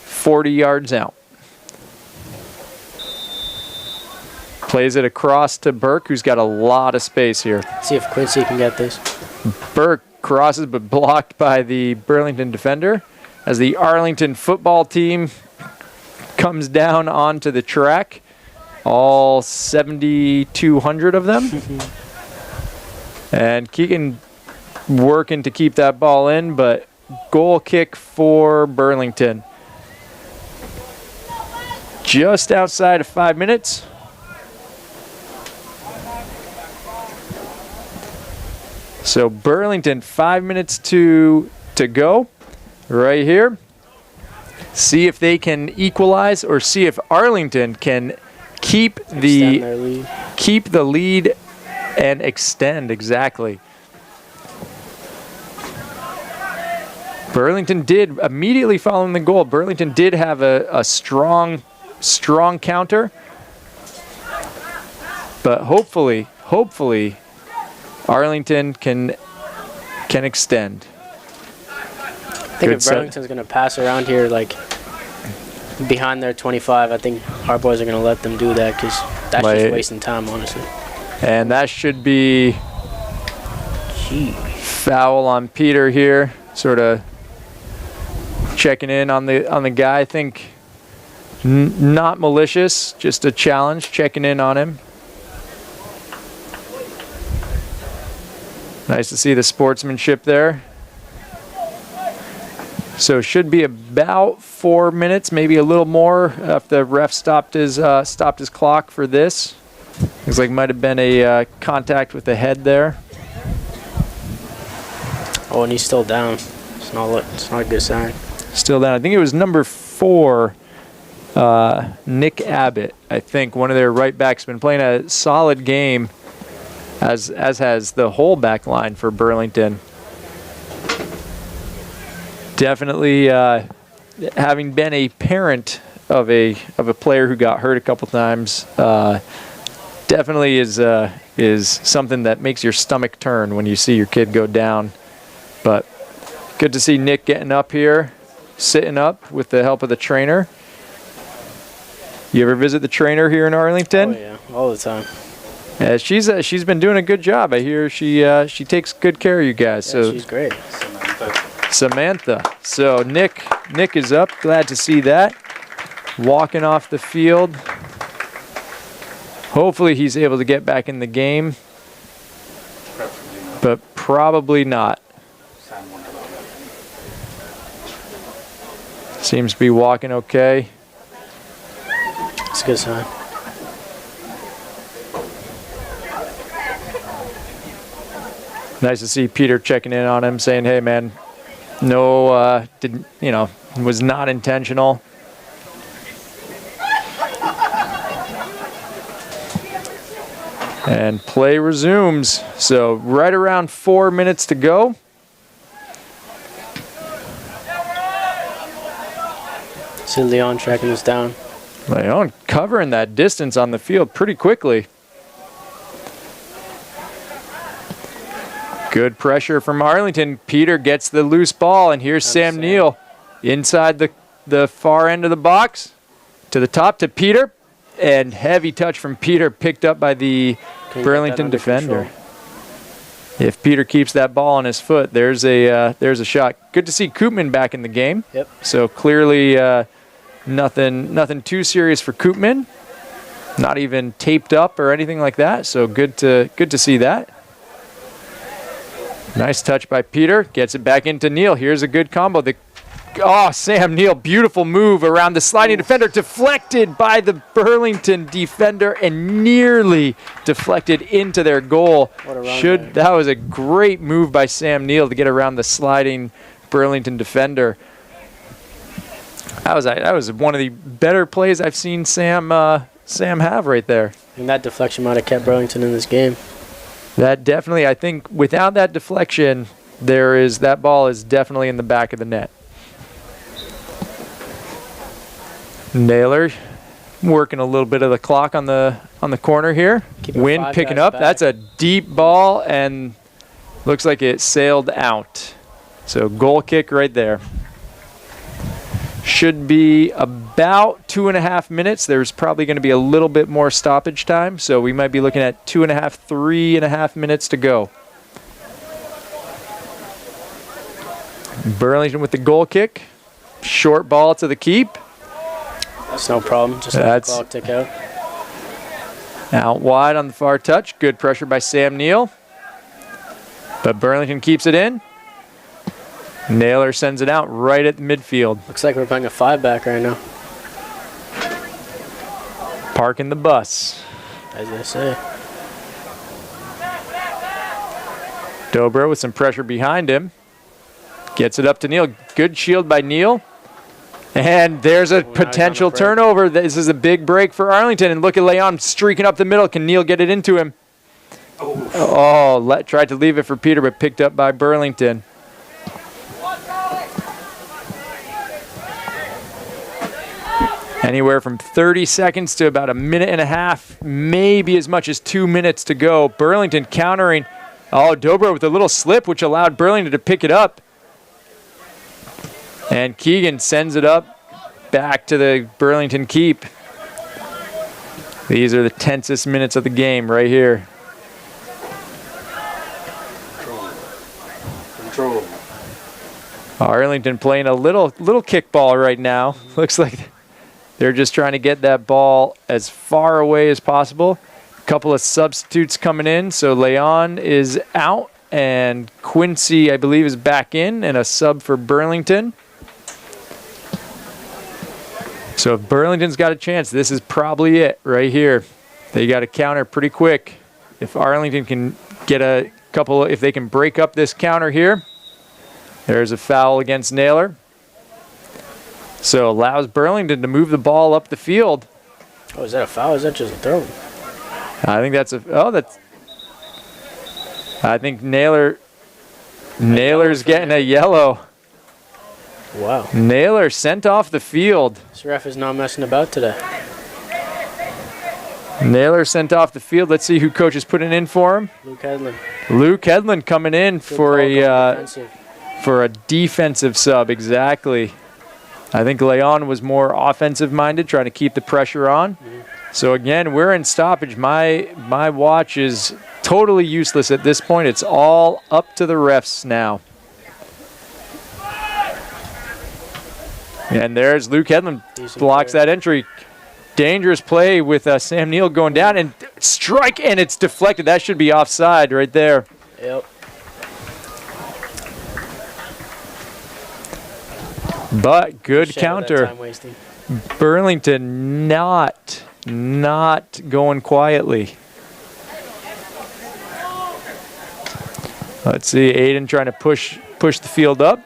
40 yards out. Plays it across to Burke, who's got a lot of space here. See if Quincy can get this. Burke crosses, but blocked by the Burlington defender as the Arlington football team comes down onto the track. All 7,200 of them. And Keegan working to keep that ball in, but goal kick for Burlington. Just outside of 5 minutes. So Burlington, 5 minutes to go right here. See if they can equalize or see if Arlington can keep the lead and extend. Exactly. Burlington did, immediately following the goal, Burlington did have a strong counter. But hopefully Arlington can extend. I think if Burlington's going to pass around here, like, behind their 25, I think our boys are going to let them do that because that's just wasting time, honestly. And that should be foul on Peter here, sort of checking in on the guy. I think not malicious, just a challenge, checking in on him. Nice to see the sportsmanship there. So should be about 4 minutes, maybe a little more if the ref stopped his clock for this. Looks like might have been a contact with the head there. Oh, and he's still down. It's not a good sign. Still down. I think it was number 4, Nick Abbott. I think one of their right backs, been playing a solid game, as has the whole back line for Burlington. Definitely, having been a parent of a player who got hurt a couple times, definitely is something that makes your stomach turn when you see your kid go down. But good to see Nick getting up here, sitting up with the help of the trainer. You ever visit the trainer here in Arlington? Oh yeah, all the time. Yeah, she's been doing a good job. I hear she takes good care of you guys. Yeah, so she's great. Samantha. So Nick is up. Glad to see that. Walking off the field. Hopefully he's able to get back in the game. But probably not. Seems to be walking okay. It's a good sign. Nice to see Peter checking in on him, saying, "Hey, man, no, was not intentional." And play resumes. So right around 4 minutes to go. See Leon tracking us down. Leon covering that distance on the field pretty quickly. Good pressure from Arlington. Peter gets the loose ball, and here's Sam Neal inside the far end of the box. To the top to Peter, and heavy touch from Peter picked up by the Burlington defender. Control. If Peter keeps that ball on his foot, there's a shot. Good to see Koopman back in the game. Yep. So clearly nothing too serious for Koopman. Not even taped up or anything like that, so good to see that. Nice touch by Peter. Gets it back into Neal. Here's a good combo. Sam Neal, beautiful move around the sliding defender. Deflected by the Burlington defender and nearly deflected into their goal. That was a great move by Sam Neal to get around the sliding Burlington defender. That was one of the better plays I've seen Sam have right there. And that deflection might have kept Burlington in this game. That definitely, I think, without that deflection, that ball is definitely in the back of the net. Naylor working a little bit of the clock on the corner here. Wind picking up. Back. That's a deep ball and looks like it sailed out. So goal kick right there. Should be about 2.5 minutes. There's probably going to be a little bit more stoppage time, so we might be looking at 3.5 minutes to go. Burlington with the goal kick. Short ball to the keep. That's no problem. Just let the clock tick out. Out wide on the far touch. Good pressure by Sam Neal. But Burlington keeps it in. Naylor sends it out right at the midfield. Looks like we're playing a 5-back right now. Parking the bus. As they say. Dobro with some pressure behind him. Gets it up to Neal. Good shield by Neal. And there's a potential turnover. This is a big break for Arlington. And look at Leon streaking up the middle. Can Neal get it into him? Tried to leave it for Peter, but picked up by Burlington. Anywhere from 30 seconds to about 1.5 minutes, maybe as much as 2 minutes to go. Burlington countering. Dobro with a little slip, which allowed Burlington to pick it up. And Keegan sends it up back to the Burlington keep. These are the tensest minutes of the game right here. Control. Arlington playing a little kickball right now. Looks like they're just trying to get that ball as far away as possible. A couple of substitutes coming in. So Leon is out and Quincy, I believe, is back in and a sub for Burlington. So if Burlington's got a chance, this is probably it right here. They got to counter pretty quick. If Arlington can get a couple, if they can break up this counter here, there's a foul against Naylor. So allows Burlington to move the ball up the field. Oh, is that a foul? Or is that just a throw? I think that's I think Naylor's getting a yellow. Wow. Naylor sent off the field. This ref is not messing about today. Naylor sent off the field. Let's see who coach is putting in for him. Luke Hedlund. Luke Hedlund coming in for a defensive sub. Exactly. I think Leon was more offensive minded, trying to keep the pressure on. Mm-hmm. So again, we're in stoppage. My watch is totally useless at this point. It's all up to the refs now. And there's Luke Hedlund, blocks that entry. Dangerous play with Sam Neal going down and strike, and it's deflected. That should be offside right there. Yep. But good counter. Burlington not going quietly. Let's see, Aiden trying to push the field up.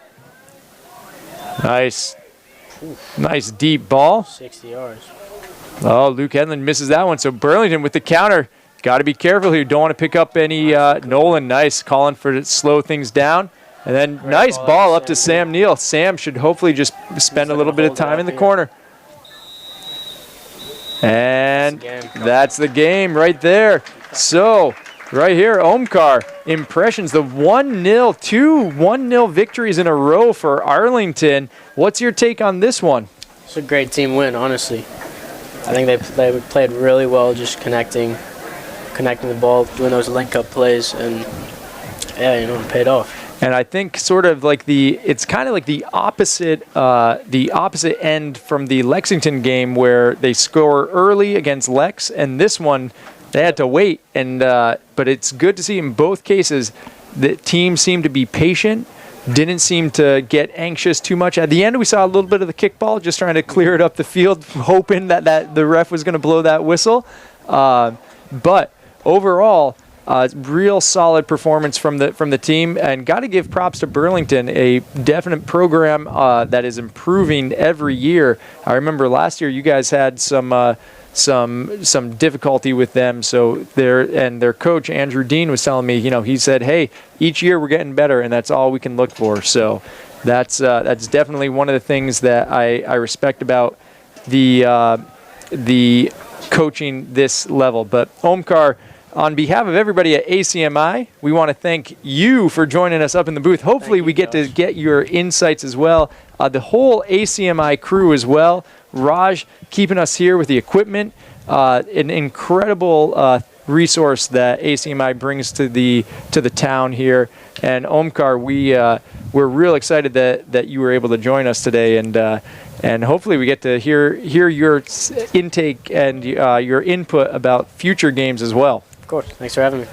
Nice deep ball. 60 yards. Oh, Luke Hedlund misses that one. So Burlington with the counter. Got to be careful here. Don't want to pick up any Nolan. Nice calling for to slow things down. And then nice ball up to Sam Neal. Sam should hopefully just spend a little bit of time in the corner. And that's the game right there. So right here, Omkar, impressions. The 1-0, two 1-0 victories in a row for Arlington. What's your take on this one? It's a great team win, honestly. I think they played really well, just connecting the ball, doing those link-up plays, and yeah, it paid off. And I think sort of like it's kind of like the opposite end from the Lexington game where they score early against Lex, and this one they had to wait. And but it's good to see in both cases the team seemed to be patient, didn't seem to get anxious too much. At the end, we saw a little bit of the kickball, just trying to clear it up the field, hoping that the ref was going to blow that whistle. But overall, real solid performance from the team, and got to give props to Burlington, a definite program that is improving every year. I remember last year you guys had some difficulty with them, so their coach Andrew Dean was telling me, he said, hey, each year we're getting better, and that's all we can look for. So that's definitely one of the things that I respect about the coaching this level. But Omkar, on behalf of everybody at ACMi, we want to thank you for joining us up in the booth. Hopefully we get to get your insights as well. The whole ACMi crew as well. Raj keeping us here with the equipment. An incredible resource that ACMi brings to the town here. And Omkar, we're real excited that you were able to join us today, and hopefully we get to hear your intake and your input about future games as well. Of course. Thanks for having me.